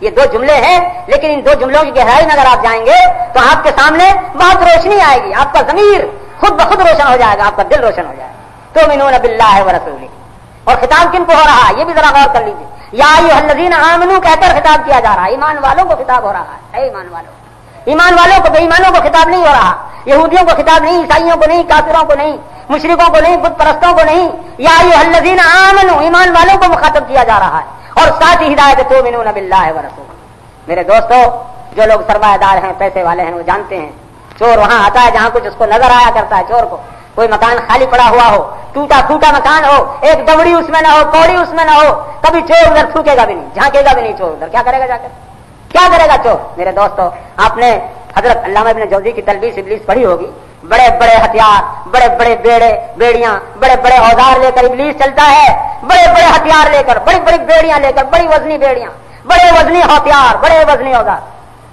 یہ دو جملے ہیں, لیکن ان دو جملوں کی گہرائی میں اگر آپ جائیں گے تو آپ کے سامنے بہت روشنی آئے گی, آپ کا ضمیر خود بخود روشن ہو جائے گا, آپ کا دل روشن ہو جائے گا. تؤمنون باللہ ورسولہ, اور خطاب کن کو ہو رہا ہے یہ بھی ذرا غور کر لیجیے. یا ایھا الذین آمنوا کہہ کر خطاب کیا جا رہا ہے, ایمان والوں کو خطاب ہو رہا ہے. اے ایمان والوں, ایمان والوں کو, بے ایمانوں کو خطاب نہیں ہو رہا, یہودیوں کو خطاب نہیں, عیسائیوں کو نہیں, کافروں کو نہیں, مشرکوں کو نہیں, بت پرستوں کو نہیں. یا ایھا الذین آمنوا, ایمان والوں کو مخاطب کیا جا رہا ہے, اور ساتھ ہی ہدایت تؤمنون باللہ ورسولہ. میرے دوستو, جو لوگ سرمایہ دار ہیں, پیسے والے ہیں, وہ جانتے ہیں چور وہاں آتا ہے جہاں کچھ اس کو نظر آیا کرتا ہے. چور کو کوئی مکان خالی پڑا ہوا ہو, ٹوٹا پھوٹا مکان ہو, ایک دبڑی اس میں نہ ہو, کوڑی اس میں نہ ہو, کبھی چور ادھر تھوکے گا بھی نہیں, جھانکے گا بھی نہیں. چور ادھر کیا کرے گا, جا کر کیا کرے گا چور؟ میرے دوستو, آپ نے حضرت علامہ ابن جوزی کی تلبیس ابلیس پڑھی ہوگی. بڑے بڑے ہتھیار, بڑے بڑے بیڑے بیڑیاں, بڑے بڑے اوزار لے کر ابلیس چلتا ہے, بڑے بڑے ہتھیار لے کر, بڑی بڑی بیڑیاں لے کر, بڑی وزنی بیڑیاں, بڑے وزنی ہتھیار, بڑے وزنی اوزار.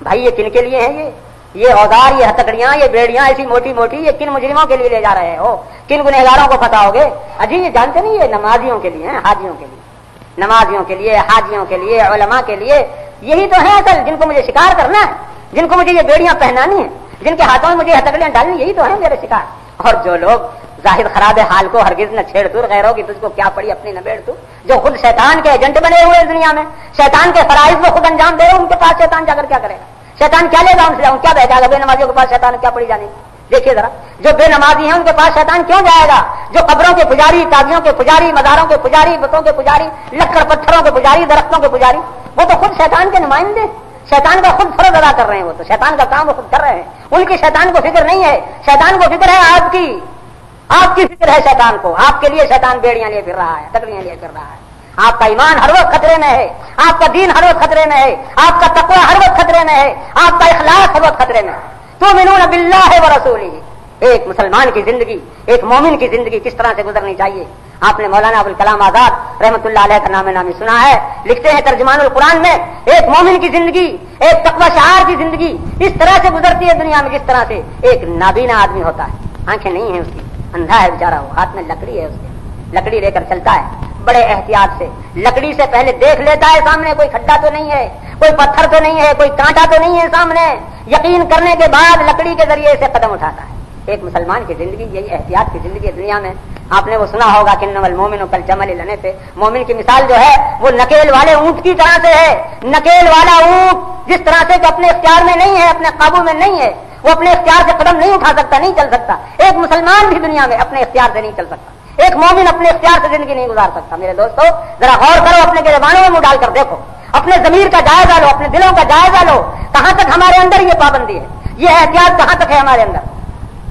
بھائی یہ کن کے لیے ہیں, یہ اوزار, یہ ہتھکڑیاں, یہ بیڑیاں ایسی موٹی موٹی, یہ کن مجرموں کے لیے لے جا رہے ہو, کن گنہگاروں کو پتہ ہوگے؟ اجی یہ جانتے نہیں, یہ نمازیوں کے لیے ہیں, حاجیوں کے لیے, نمازیوں کے لیے, حاجیوں کے لیے, علماء کے لیے. یہی تو ہیں اصل جن کو مجھے شکار کرنا ہے, جن کو مجھے یہ بیڑیاں پہنانی ہیں, جن کے ہاتھوں میں مجھے ہتھکڑیاں ڈالنی, یہی تو ہیں میرے شکار. اور جو لوگ ظاہر خراب حال کو ہرگز نہ چھیڑ تو, غیروں کی تجھ کو کیا پڑی اپنی نہ بیڑ تو, جو خود شیطان کے ایجنٹ بنے ہوئے ہیں دنیا میں, شیطان کے فرائض کو خود انجام دے رہے, ان کے پاس شیطان جا کر کیا کرے گا؟ شیطان کیا لے گا ان سے, کیا بیٹھا گا؟ بے نمازیوں کے پاس شیطان کیا پڑی جانے. دیکھیے ذرا, جو بے نمازی ہیں ان کے پاس شیطان کیوں جائے گا؟ جو قبروں کے پجاری, تازیوں کے پجاری, مزاروں کے پجاری, بتوں کے پجاری, لکڑ پتھروں کے پجاری, درختوں کے پجاری, وہ تو خود شیطان کے نمائندے, شیطان کا خود فرض ادا کر رہے ہیں. وہ تو شیطان کا کام وہ خود کر رہے ہیں, ان کی شیطان کو فکر نہیں ہے. شیطان کو فکر ہے آپ کی فکر ہے شیطان کو. آپ کے لیے شیطان بیڑیاں لیے پھر رہا ہے, تکڑیاں لیے پھر رہا ہے. آپ کا ایمان ہر وقت خطرے میں ہے, آپ کا دین ہر وقت خطرے میں ہے, آپ کا تقوی ہر وقت خطرے میں ہے, آپ کا اخلاص ہر وقت خطرے میں ہے. تؤمنون باللہ ورسولہ. ایک مسلمان کی زندگی, ایک مومن کی زندگی کس طرح سے گزرنی چاہیے. آپ نے مولانا ابوالکلام آزاد رحمۃ اللہ علیہ کا نام نامی سنا ہے, لکھتے ہیں ترجمان القرآن میں, ایک مومن کی زندگی, ایک تقوی شعار کی زندگی اس طرح سے گزرتی ہے دنیا میں جس طرح سے ایک نابینا آدمی ہوتا ہے, آنکھیں نہیں ہیں اس کی, اندھا ہے بیچارہ, وہ ہاتھ میں لکڑی ہے اس کے, لکڑی لے کر چلتا ہے بڑے احتیاط سے. لکڑی سے پہلے دیکھ لیتا ہے سامنے کوئی کھڈا تو نہیں ہے, کوئی پتھر تو نہیں ہے, کوئی کانٹا تو نہیں ہے سامنے. یقین کرنے کے بعد لکڑی کے ذریعے سے قدم اٹھاتا ہے. ایک مسلمان کی زندگی یہی احتیاط کی زندگی ہے دنیا میں. آپ نے وہ سنا ہوگا کہ انما المؤمن کالجمل لنے سے, مومن کی مثال جو ہے وہ نکیل والے اونٹ کی طرح سے ہے. نکیل والا اونٹ جس طرح سے کہ اپنے اختیار میں نہیں ہے, اپنے قابو میں نہیں ہے, وہ اپنے اختیار سے قدم نہیں اٹھا سکتا, نہیں چل سکتا. ایک مسلمان بھی دنیا میں اپنے اختیار سے نہیں چل سکتا, ایک مومن اپنے اختیار سے زندگی نہیں گزار سکتا. میرے دوستو ذرا غور کرو, اپنے گریبانوں میں منہ ڈال کر دیکھو, اپنے ضمیر کا جائزہ لو, اپنے دلوں کا جائزہ لو. کہاں تک ہمارے اندر یہ پابندی ہے, یہ احتیاط کہاں تک ہے ہمارے اندر؟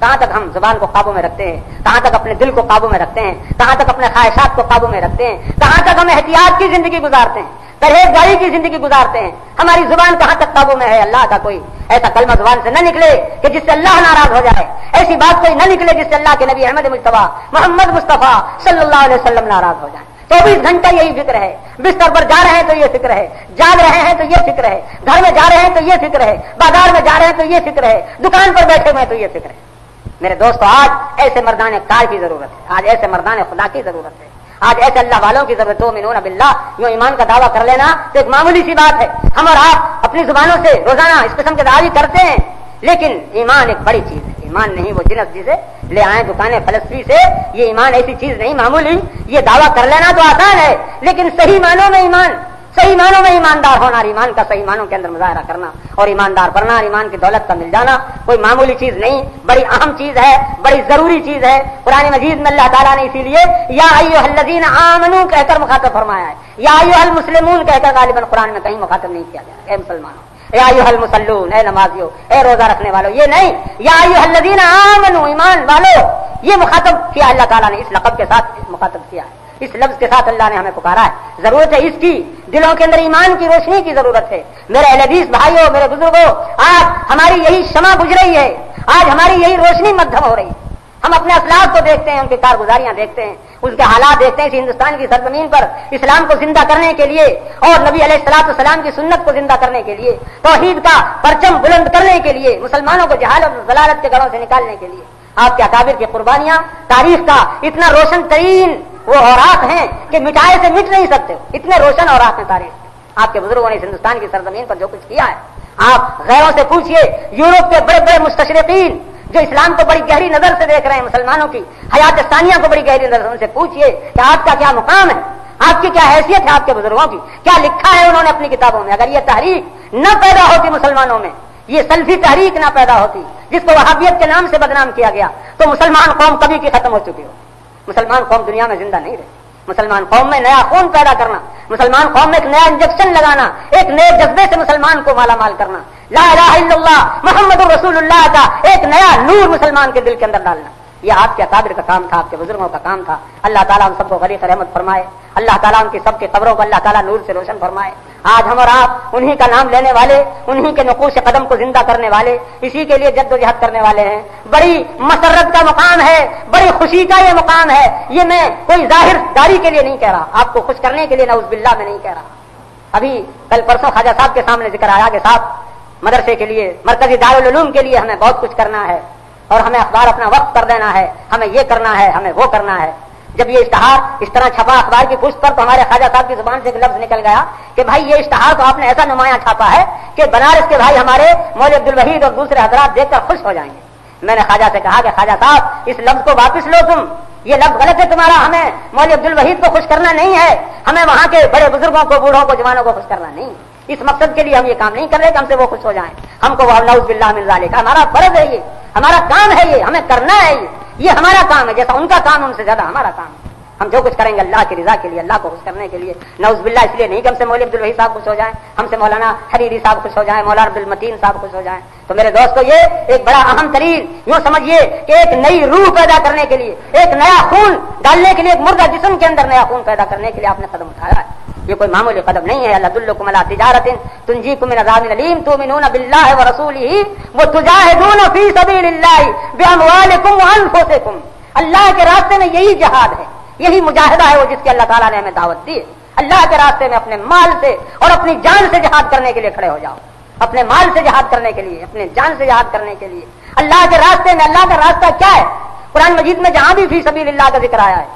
کہاں تک ہم زبان کو قابو میں رکھتے ہیں, کہاں تک اپنے دل کو قابو میں رکھتے ہیں, کہاں تک اپنے خواہشات کو قابو میں رکھتے ہیں, کہاں تک ہم احتیاط کی زندگی گزارتے ہیں, پرہیزگاری کی زندگی گزارتے ہیں. ہماری زبان کہاں تک قابو میں ہے؟ اللہ کا کوئی ایسا کلمہ زبان سے نہ نکلے کہ جس سے اللہ ناراض ہو جائے, ایسی بات کوئی نہ نکلے جس سے اللہ کے نبی احمد مصطفیٰ محمد مصطفیٰ صلی اللہ علیہ وسلم ناراض ہو جائے. 24 گھنٹہ یہی فکر ہے, بستر پر جا رہے ہیں تو یہ فکر ہے, جاگ رہے ہیں تو یہ فکر ہے, گھر میں جا رہے ہیں تو یہ فکر ہے, بازار میں جا رہے ہیں تو یہ فکر ہے, دکان پر بیٹھے ہوئے تو یہ فکر ہے. میرے دوستو آج ایسے مردان کار کی ضرورت ہے, آج ایسے مردان خدا کی ضرورت ہے, آج ایسے اللہ والوں کی ضرورت. تؤمنون باللہ, یوں ایمان کا دعویٰ کر لینا تو ایک معمولی سی بات ہے. ہم اور آپ اپنی زبانوں سے روزانہ اس قسم کے دعوی کرتے ہیں, لیکن ایمان ایک بڑی چیز ہے. ایمان نہیں وہ جنس جسے لے آئیں دکانیں فلسفی سے, یہ ایمان ایسی چیز نہیں معمولی. یہ دعویٰ کر لینا تو آسان ہے, لیکن صحیح معنوں میں ایمان, صحیح معنوں میں ایماندار ہونا، ایمان کا صحیح معنوں کے اندر مظاہرہ کرنا اور ایماندار بننا، ایمان کی دولت کا مل جانا کوئی معمولی چیز نہیں، بڑی اہم چیز ہے، بڑی ضروری چیز ہے۔ قرآن مجید میں اللہ تعالیٰ نے اسی لیے یا ایھا الذین آمنوا کہہ کر مخاطب فرمایا ہے، یا ایھا المسلمون کہہ کر غالباً قرآن میں کہیں مخاطب نہیں کیا گیا، اے مسلمانوں، یا ایھا المصلون، اے نمازیوں، اے روزہ رکھنے والوں، یہ نہیں، یا ایھا الذین آمنوا ایمان والو، یہ مخاطب کیا اللہ تعالیٰ نے، اس لقب کے ساتھ مخاطب کیا ہے، اس لفظ کے ساتھ اللہ نے ہمیں پکارا ہے۔ ضرورت ہے اس کی، دلوں کے اندر ایمان کی روشنی کی ضرورت ہے۔ میرے اہل حدیث بھائیوں، میرے بزرگوں، آج ہماری یہی شمع بجھ رہی ہے، آج ہماری یہی روشنی مدھم ہو رہی ہے۔ ہم اپنے اسلاف کو دیکھتے ہیں، ان کی کارگزاریاں دیکھتے ہیں، اس کے حالات دیکھتے ہیں، اس ہندوستان کی سرزمین پر اسلام کو زندہ کرنے کے لیے اور نبی علیہ الصلوۃ والسلام کی سنت کو زندہ کرنے کے لیے، توحید کا پرچم بلند کرنے کے لیے، مسلمانوں کو جہالت اور ضلالت کے گڑھوں سے نکالنے کے لیے آپ کے اکابر کی قربانیاں تاریخ کا اتنا روشن ترین وہ اوراق ہیں کہ مٹائے سے مٹ نہیں سکتے، اتنے روشن اوراق ہیں تاریخ کے۔ آپ کے بزرگوں نے اس ہندوستان کی سرزمین پر جو کچھ کیا ہے، آپ غیروں سے پوچھئے، یورپ کے بڑے بڑے مستشرقین جو اسلام کو بڑی گہری نظر سے دیکھ رہے ہیں، مسلمانوں کی حیات ثانیہ کو بڑی گہری نظر سے، ان سے پوچھئے کہ آپ کا کیا مقام ہے، آپ کی کیا حیثیت ہے، آپ کے بزرگوں کی کیا لکھا ہے انہوں نے اپنی کتابوں میں۔ اگر یہ تحریک نہ پیدا ہوتی مسلمانوں میں، یہ سلفی تحریک نہ پیدا ہوتی جس کو وہابیت کے نام سے بدنام کیا گیا، تو مسلمان قوم کبھی کی ختم ہو چکی ہو۔ مسلمان قوم دنیا میں زندہ نہیں رہی۔ مسلمان قوم میں نیا خون پیدا کرنا، مسلمان قوم میں ایک نیا انجیکشن لگانا، ایک نئے جذبے سے مسلمان کو مالا مال کرنا، لا الہ الا اللہ محمد رسول اللہ کا ایک نیا نور مسلمان کے دل کے اندر ڈالنا، یہ آپ کے اکابر کا کام تھا، آپ کے بزرگوں کا کام تھا۔ اللہ تعالیٰ ہم سب کو غریق رحمت فرمائے، اللہ تعالیٰ ان کی سب کی قبروں کو اللہ تعالیٰ نور سے روشن فرمائے۔ آج ہم اور آپ انہی کا نام لینے والے، انہی کے نقوش قدم کو زندہ کرنے والے، اسی کے لیے جد و جہد کرنے والے ہیں۔ بڑی مسرت کا مقام ہے، بڑی خوشی کا یہ مقام ہے، یہ میں کوئی ظاہر داری کے لیے نہیں کہہ رہا، آپ کو خوش کرنے کے لیے نعوذ باللہ میں نہیں کہہ رہا۔ ابھی کل پرسوں خواجہ صاحب کے سامنے ذکر آیا کہ صاحب مدرسے کے لیے، مرکزی دارالعلوم کے لیے ہمیں بہت کچھ کرنا ہے اور ہمیں اخبار اپنا وقت کر دینا ہے، ہمیں یہ کرنا ہے، ہمیں وہ کرنا ہے۔ جب یہ اشتہار اس طرح چھپا اخبار کی پشت پر، تو ہمارے خواجہ صاحب کی زبان سے ایک لفظ نکل گیا کہ بھائی یہ اشتہار تو آپ نے ایسا نمایاں چھاپا ہے کہ بنارس کے بھائی ہمارے مولوی عبدالوحید اور دوسرے حضرات دیکھ کر خوش ہو جائیں گے۔ میں نے خواجہ سے کہا کہ خواجہ صاحب اس لفظ کو واپس لو، تم یہ لفظ غلط ہے تمہارا، ہمیں مولوی عبدالوحید کو خوش کرنا نہیں ہے، ہمیں وہاں کے بڑے بزرگوں کو، بوڑھوں کو، جوانوں کو خوش کرنا نہیں ہے۔ اس مقصد کے لیے ہم یہ کام نہیں کر رہے کہ ہم سے وہ خوش ہو جائیں، ہم کو وہ نعوذ باللہ من ذالک، ہمارا فرض ہے، یہ ہمارا کام ہے، یہ ہمیں کرنا ہے، یہ ہمارا کام ہے، جیسا ان کا کام ان سے زیادہ ہمارا کام ہے۔ ہم جو کچھ کریں گے اللہ کی رضا کے لیے، اللہ کو خوش کرنے کے لیے، نعوذ باللہ اس لیے نہیں کہ ہم سے مولوی عبدالوحید صاحب خوش ہو جائیں، ہم سے مولانا حریری صاحب خوش ہو جائیں، مولانا عبدالمتین صاحب خوش ہو جائیں۔ تو میرے دوستو یہ ایک بڑا اہم ترین، یوں سمجھیے کہ ایک نئی روح پیدا کرنے کے لیے، ایک نیا خون ڈالنے کے لیے، ایک مردہ جسم کے اندر نیا خون پیدا کرنے کے لیے آپ نے قدم اٹھایا ہے۔ یہ کوئی معمولی قدم نہیں ہے۔ لَدُلُّكُمْ عَلَىٰ تِجَارَةٍ تُنْجِيكُم مِّنْ عَذَابٍ أَلِيمٍ تُؤْمِنُونَ بِاللَّهِ وَرَسُولِهِ وَتُجَاهِدُونَ فِي سَبِيلِ اللَّهِ بِأَمْوَالِكُمْ وَأَنفُسِكُمْ۔ اللہ کے راستے میں یہی جہاد ہے، یہی مجاہدہ ہے وہ جس کی اللہ تعالیٰ نے ہمیں دعوت دی ہے۔ اللہ کے راستے میں اپنے مال سے اور اپنی جان سے جہاد کرنے کے لیے کھڑے ہو جاؤ، اپنے مال سے جہاد کرنے کے لیے، اپنے جان سے جہاد کرنے کے لیے۔ اللہ کے راستے میں، اللہ کا راستہ کیا ہے؟ قرآن مجید میں جہاں بھی فی سبیل اللہ کا ذکر آیا ہے،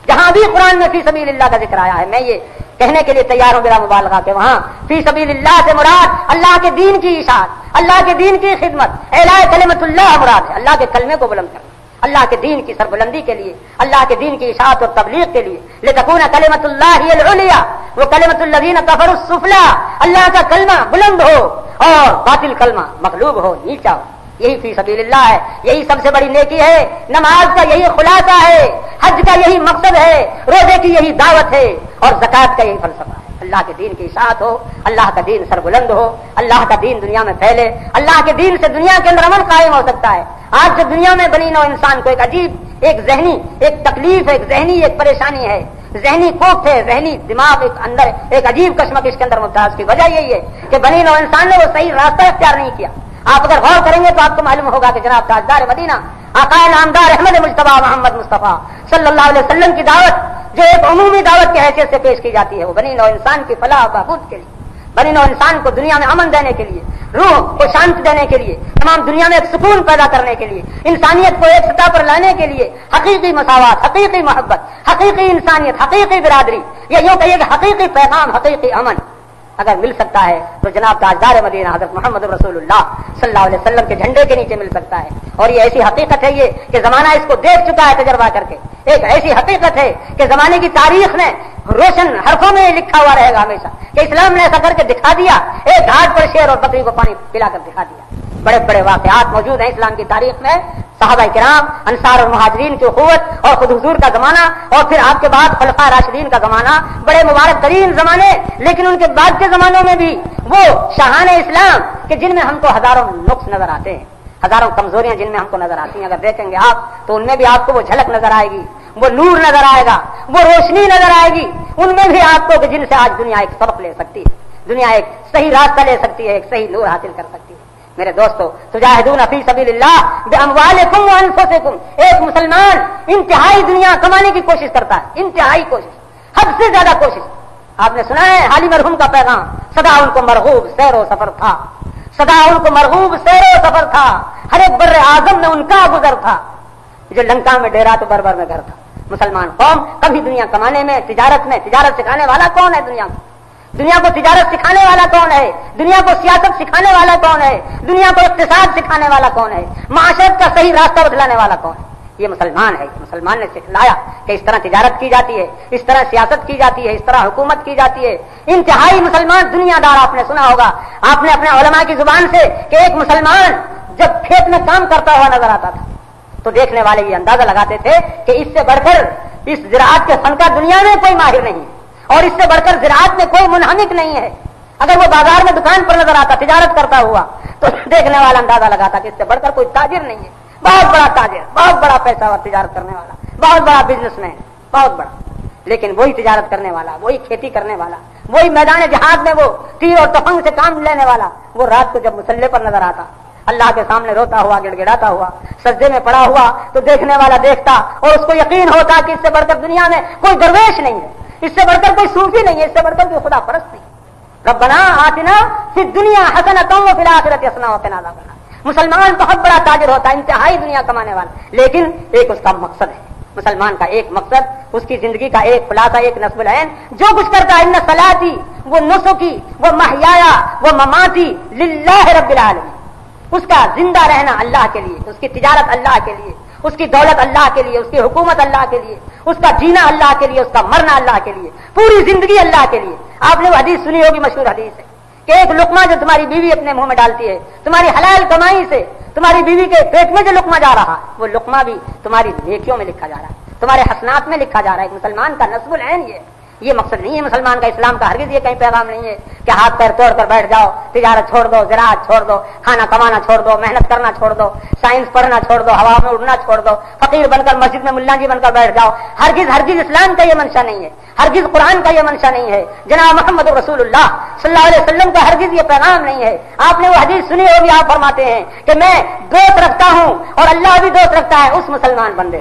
جہاں بھی قرآن میں فی سبیل اللہ کا ذکر آیا ہے، میں یہ کہنے کے لیے تیار ہوں بلا مبالغہ کہ وہاں فی سبیل اللہ سے مراد اللہ کے دین کی اشاعت، اللہ کے دین کی خدمت، اعلاء کلمۃ اللہ مراد ہے، اللہ کے کلمے کو بلند کرنا، اللہ کے دین کی سربلندی کے لیے، اللہ کے دین کی اشاعت اور تبلیغ کے لیے۔ لتکون کلمۃ اللہ ہی العلیٰ وکلمۃ الذین کفروا السفلیٰ، اللہ کا کلمہ بلند ہو اور باطل کلمہ مغلوب ہو، نیچا ہو، یہی فی سبیل اللہ ہے، یہی سب سے بڑی نیکی ہے۔ نماز کا یہی خلاصہ ہے، حج کا یہی مقصد ہے، روزے کی یہی دعوت ہے اور زکوٰۃ کا یہی فلسفہ ہے۔ اللہ کے دین کی اشاعت ہو، اللہ کا دین سربلند ہو، اللہ کا دین دنیا میں پھیلے، اللہ کے دین سے دنیا کے اندر امن قائم ہو سکتا ہے۔ آج جو دنیا میں بنی نو انسان کو ایک عجیب، ایک ذہنی، ایک تکلیف، ایک ذہنی ایک پریشانی ہے، ذہنی کوفت ہے، ذہنی دماغ ایک اندر ایک عجیب کشمکش کے اندر مبتلا، اس کی وجہ یہی ہے کہ بنی نو انسان نے وہ صحیح راستہ اختیار نہیں کیا۔ آپ اگر غور کریں گے تو آپ کو معلوم ہوگا کہ جناب تاجدار مدینہ آقا نامدار احمد مجتبیٰ محمد مصطفیٰ صلی اللہ علیہ وسلم کی دعوت جو ایک عمومی دعوت کی حیثیت سے پیش کی جاتی ہے، وہ بنی نوع انسان کی فلاح و بہبود کے لیے، بنی نوع انسان کو دنیا میں امن دینے کے لیے، روح کو شانت دینے کے لیے، تمام دنیا میں ایک سکون پیدا کرنے کے لیے، انسانیت کو ایک سطح پر لانے کے لیے، حقیقی مساوات، حقیقی محبت، حقیقی انسانیت، حقیقی برادری، یا یوں کہیے کہ حقیقی پیغام، حقیقی امن اگر مل سکتا ہے تو جناب تاجدار مدینہ حضرت محمد رسول اللہ صلی اللہ علیہ وسلم کے جھنڈے کے نیچے مل سکتا ہے۔ اور یہ ایسی حقیقت ہے یہ کہ زمانہ اس کو دیکھ چکا ہے تجربہ کر کے، ایک ایسی حقیقت ہے کہ زمانے کی تاریخ نے روشن حرفوں میں لکھا ہوا رہے گا ہمیشہ کہ اسلام نے ایسا کر کے دکھا دیا، ایک گھاٹ پر شیر اور بکری کو پانی پلا کر دکھا دیا۔ بڑے بڑے واقعات موجود ہیں اسلام کی تاریخ میں، صحابہ کرام، انصار اور مہاجرین کی قوت، اور خود حضور کا زمانہ، اور پھر آپ کے بعد خلفاء راشدین کا زمانہ، بڑے مبارک ترین زمانے، لیکن ان کے بعد کے زمانوں میں بھی وہ شاہان اسلام کہ جن میں ہم کو ہزاروں نقص نظر آتے ہیں، ہزاروں کمزوریاں جن میں ہم کو نظر آتی ہیں، اگر دیکھیں گے آپ تو ان میں بھی آپ کو وہ جھلک نظر آئے گی، وہ نور نظر آئے گا، وہ روشنی نظر آئے گی ان میں بھی آپ کو کہ جن سے آج دنیا ایک سبق لے سکتی ہے، دنیا ایک صحیح راستہ لے سکتی ہے، ایک صحیح نور حاصل کر سکتی ہے۔ میرے دوستو، تجاہدون فی سبیل اللہ باموالکم وانفسکم، ایک مسلمان انتہائی دنیا کمانے کی کوشش کرتا ہے، انتہائی کوشش، حد سے زیادہ کوشش۔ آپ نے سنا ہے حالی مرحوم کا پیغام، سدا ان کو مرغوب سیر و سفر تھا، سدا ان کو مرغوب سیر و سفر تھا، ہر ایک بر اعظم میں ان کا گزر تھا، جو لنکا میں ڈیرا تو بربر میں گھر تھا۔ مسلمان قوم کبھی دنیا کمانے میں، تجارت سکھانے والا کون ہے دنیا کو؟ دنیا کو تجارت سکھانے والا کون ہے؟ دنیا کو سیاست سکھانے والا کون ہے؟ دنیا کو اقتصاد سکھانے والا کون ہے؟ معاشرت کا صحیح راستہ بتلانے والا کون ہے؟ یہ مسلمان ہے۔ مسلمان نے سکھلایا کہ اس طرح تجارت کی جاتی ہے، اس طرح سیاست کی جاتی ہے، اس طرح حکومت کی جاتی ہے۔ انتہائی مسلمان دنیا دار، آپ نے سنا ہوگا، آپ نے اپنے علماء کی زبان سے کہ ایک مسلمان جب کھیت میں کام کرتا ہوا نظر آتا تھا تو دیکھنے والے یہ اندازہ لگاتے تھے کہ اس سے بڑھ کر اس زراعت کے فن کا دنیا میں کوئی ماہر نہیں ہے، اور اس سے بڑھ کر زراعت میں کوئی منہمک نہیں ہے۔ اگر وہ بازار میں دکان پر نظر آتا تجارت کرتا ہوا تو دیکھنے والا اندازہ لگاتا کہ اس سے بڑھ کر کوئی تاجر نہیں ہے، بہت بڑا تاجر، بہت بڑا پیسہ اور تجارت کرنے والا، بہت بڑا بزنس مین، بہت بڑا۔ لیکن وہی تجارت کرنے والا، وہی کھیتی کرنے والا، وہی میدان جہاد میں وہ تیر اور تفنگ سے کام لینے والا، وہ رات کو جب مسلح پر نظر آتا، اللہ کے سامنے روتا ہوا، گڑ گڑاتا ہوا، سجدے میں پڑا ہوا، تو دیکھنے والا دیکھتا اور اس کو یقین ہوتا کہ اس سے بڑھ کر دنیا میں کوئی درویش نہیں ہے، اس سے بڑھ کر کوئی صوفی نہیں ہے، اس سے بڑھ کر کوئی خدا پرست نہیں۔ ربنا آتنا فی الدنیا حسنۃ وفی الآخرۃ حسنۃ وقنا عذاب النار۔ مسلمان بہت بڑا تاجر ہوتا ہے، انتہائی دنیا کمانے والا، لیکن ایک اس کا مقصد ہے، مسلمان کا ایک مقصد، اس کی زندگی کا ایک خلاصہ، ایک نصب العین، جو کچھ کرتا ہے، ان صلاتی و نسکی و محیایا و مماتی للہ رب العالمین، اس کا زندہ رہنا اللہ کے لیے، اس کی تجارت اللہ کے لیے، اس کی دولت اللہ کے لیے، اس کی حکومت اللہ کے لیے، اس کا جینا اللہ کے لیے، اس کا مرنا اللہ کے لیے، پوری زندگی اللہ کے لیے۔ آپ نے وہ حدیث سنی ہوگی، مشہور حدیث ہے کہ ایک لقمہ جو تمہاری بیوی اپنے منہ میں ڈالتی ہے، تمہاری حلال کمائی سے تمہاری بیوی کے پیٹ میں جو لقمہ جا رہا ہے، وہ لقمہ بھی تمہاری نیکیوں میں لکھا جا رہا ہے، تمہارے حسنات میں لکھا جا رہا ہے۔ مسلمان کا نصب العین یہ مقصد نہیں ہے مسلمان کا، اسلام کا ہرگز یہ کہیں پیغام نہیں ہے کہ ہاتھ پیر توڑ کر بیٹھ جاؤ، تجارت چھوڑ دو، زراعت چھوڑ دو، کھانا کمانا چھوڑ دو، محنت کرنا چھوڑ دو، سائنس پڑھنا چھوڑ دو، ہوا میں اڑنا چھوڑ دو، فقیر بن کر مسجد میں ملا جی بن کر بیٹھ جاؤ۔ ہرگز اسلام کا یہ منشا نہیں ہے، ہرگز قرآن کا یہ منشا نہیں ہے، جناب محمد رسول اللہ صلی اللہ علیہ وسلم کا ہرگز یہ پیغام نہیں ہے۔ آپ نے وہ حدیث سنی ہوگی، آپ فرماتے ہیں کہ میں دوست رکھتا ہوں اور اللہ بھی دوست رکھتا ہے اس مسلمان بندے،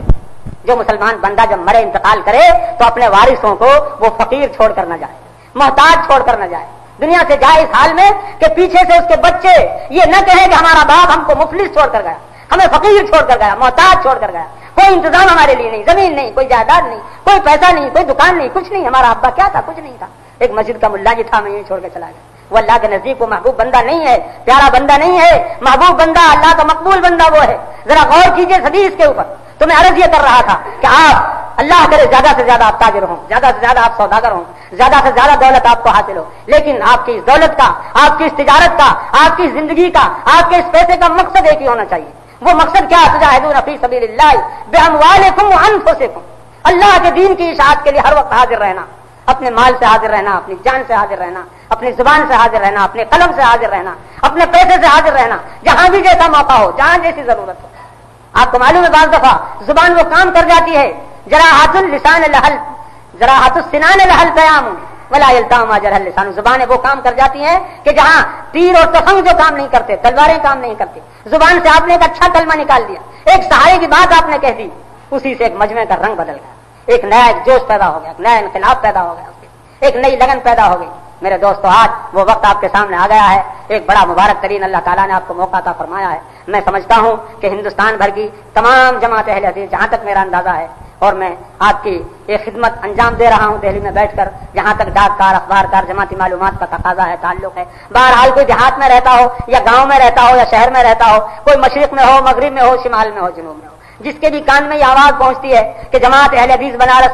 جو مسلمان بندہ جب مرے، انتقال کرے، تو اپنے وارثوں کو وہ فقیر چھوڑ کر نہ جائے، محتاج چھوڑ کر نہ جائے، دنیا سے جائے اس حال میں کہ پیچھے سے اس کے بچے یہ نہ کہیں کہ ہمارا باپ ہم کو مفلس چھوڑ کر گیا، ہمیں فقیر چھوڑ کر گیا، محتاج چھوڑ کر گیا، کوئی انتظام ہمارے لیے نہیں، زمین نہیں، کوئی جائیداد نہیں، کوئی پیسہ نہیں، کوئی دکان نہیں، کچھ نہیں، ہمارا ابا کیا تھا؟ کچھ نہیں تھا، ایک مسجد کا ملا جی تھا، میں یہیں چھوڑ کے چلا گیا۔ وہ اللہ کے نزدیک وہ محبوب بندہ نہیں ہے، پیارا بندہ نہیں ہے، محبوب بندہ، اللہ کا مقبول بندہ وہ ہے۔ ذرا غور کیجئے حدیث کے اوپر۔ تو میں عرض یہ کر رہا تھا کہ آپ اللہ کرے زیادہ سے زیادہ آپ تاجر ہوں، زیادہ سے زیادہ آپ سوداگر ہوں، زیادہ سے زیادہ دولت آپ کو حاصل ہو، لیکن آپ کی اس دولت کا، آپ کی اس تجارت کا، آپ کی زندگی کا، آپ کے اس پیسے کا مقصد ایک ہی ہونا چاہیے۔ وہ مقصد کیا؟ تجاہدون فی سبیل اللہ باموالکم وانفسکم، اللہ کے دین کی اشاعت کے لیے ہر وقت حاضر رہنا، اپنے مال سے حاضر رہنا، اپنی جان سے حاضر رہنا، اپنی زبان سے حاضر رہنا، اپنے قلم سے حاضر رہنا، اپنے پیسے سے حاضر رہنا، جہاں بھی جیسا موقع ہو، جہاں جیسی ضرورت ہو۔ آپ کو معلوم ہے بعض دفعہ زبان وہ کام کر جاتی ہے، جراحت اللسان لہل، جراحت السنان لہل قیام ولا یلتام اجر اللسان، زبانیں وہ کام کر جاتی ہیں کہ جہاں تیر اور تفنگ جو کام نہیں کرتے، تلواریں کام نہیں کرتی، زبان سے آپ نے ایک اچھا کلمہ نکال دیا، ایک سہارے کی بات آپ نے کہہ دی، اسی سے ایک مجمع کا رنگ بدل گیا، ایک نیا ایک جوش پیدا ہو گیا، ایک نیا انقلاب پیدا ہو گیا، ایک نئی لگن پیدا ہو گئی۔ میرے دوستو، آج وہ وقت آپ کے سامنے آ گیا ہے، ایک بڑا مبارک ترین اللہ تعالیٰ نے آپ کو موقع عطا فرمایا ہے۔ میں سمجھتا ہوں کہ ہندوستان بھر کی تمام جماعت اہل حدیث، جہاں تک میرا اندازہ ہے، اور میں آپ کی ایک خدمت انجام دے رہا ہوں دہلی میں بیٹھ کر، جہاں تک ڈاک کار، اخبار کار، جماعتی معلومات کا تقاضا ہے، تعلق ہے، بہرحال کوئی دیہات میں رہتا ہو یا گاؤں میں رہتا ہو یا شہر میں رہتا ہو، کوئی مشرق میں ہو، مغرب میں ہو، شمال میں ہو، جنوب میں ہو، جس کے بھی کان میں یہ آواز پہنچتی ہے کہ جماعت اہل حدیث بنارس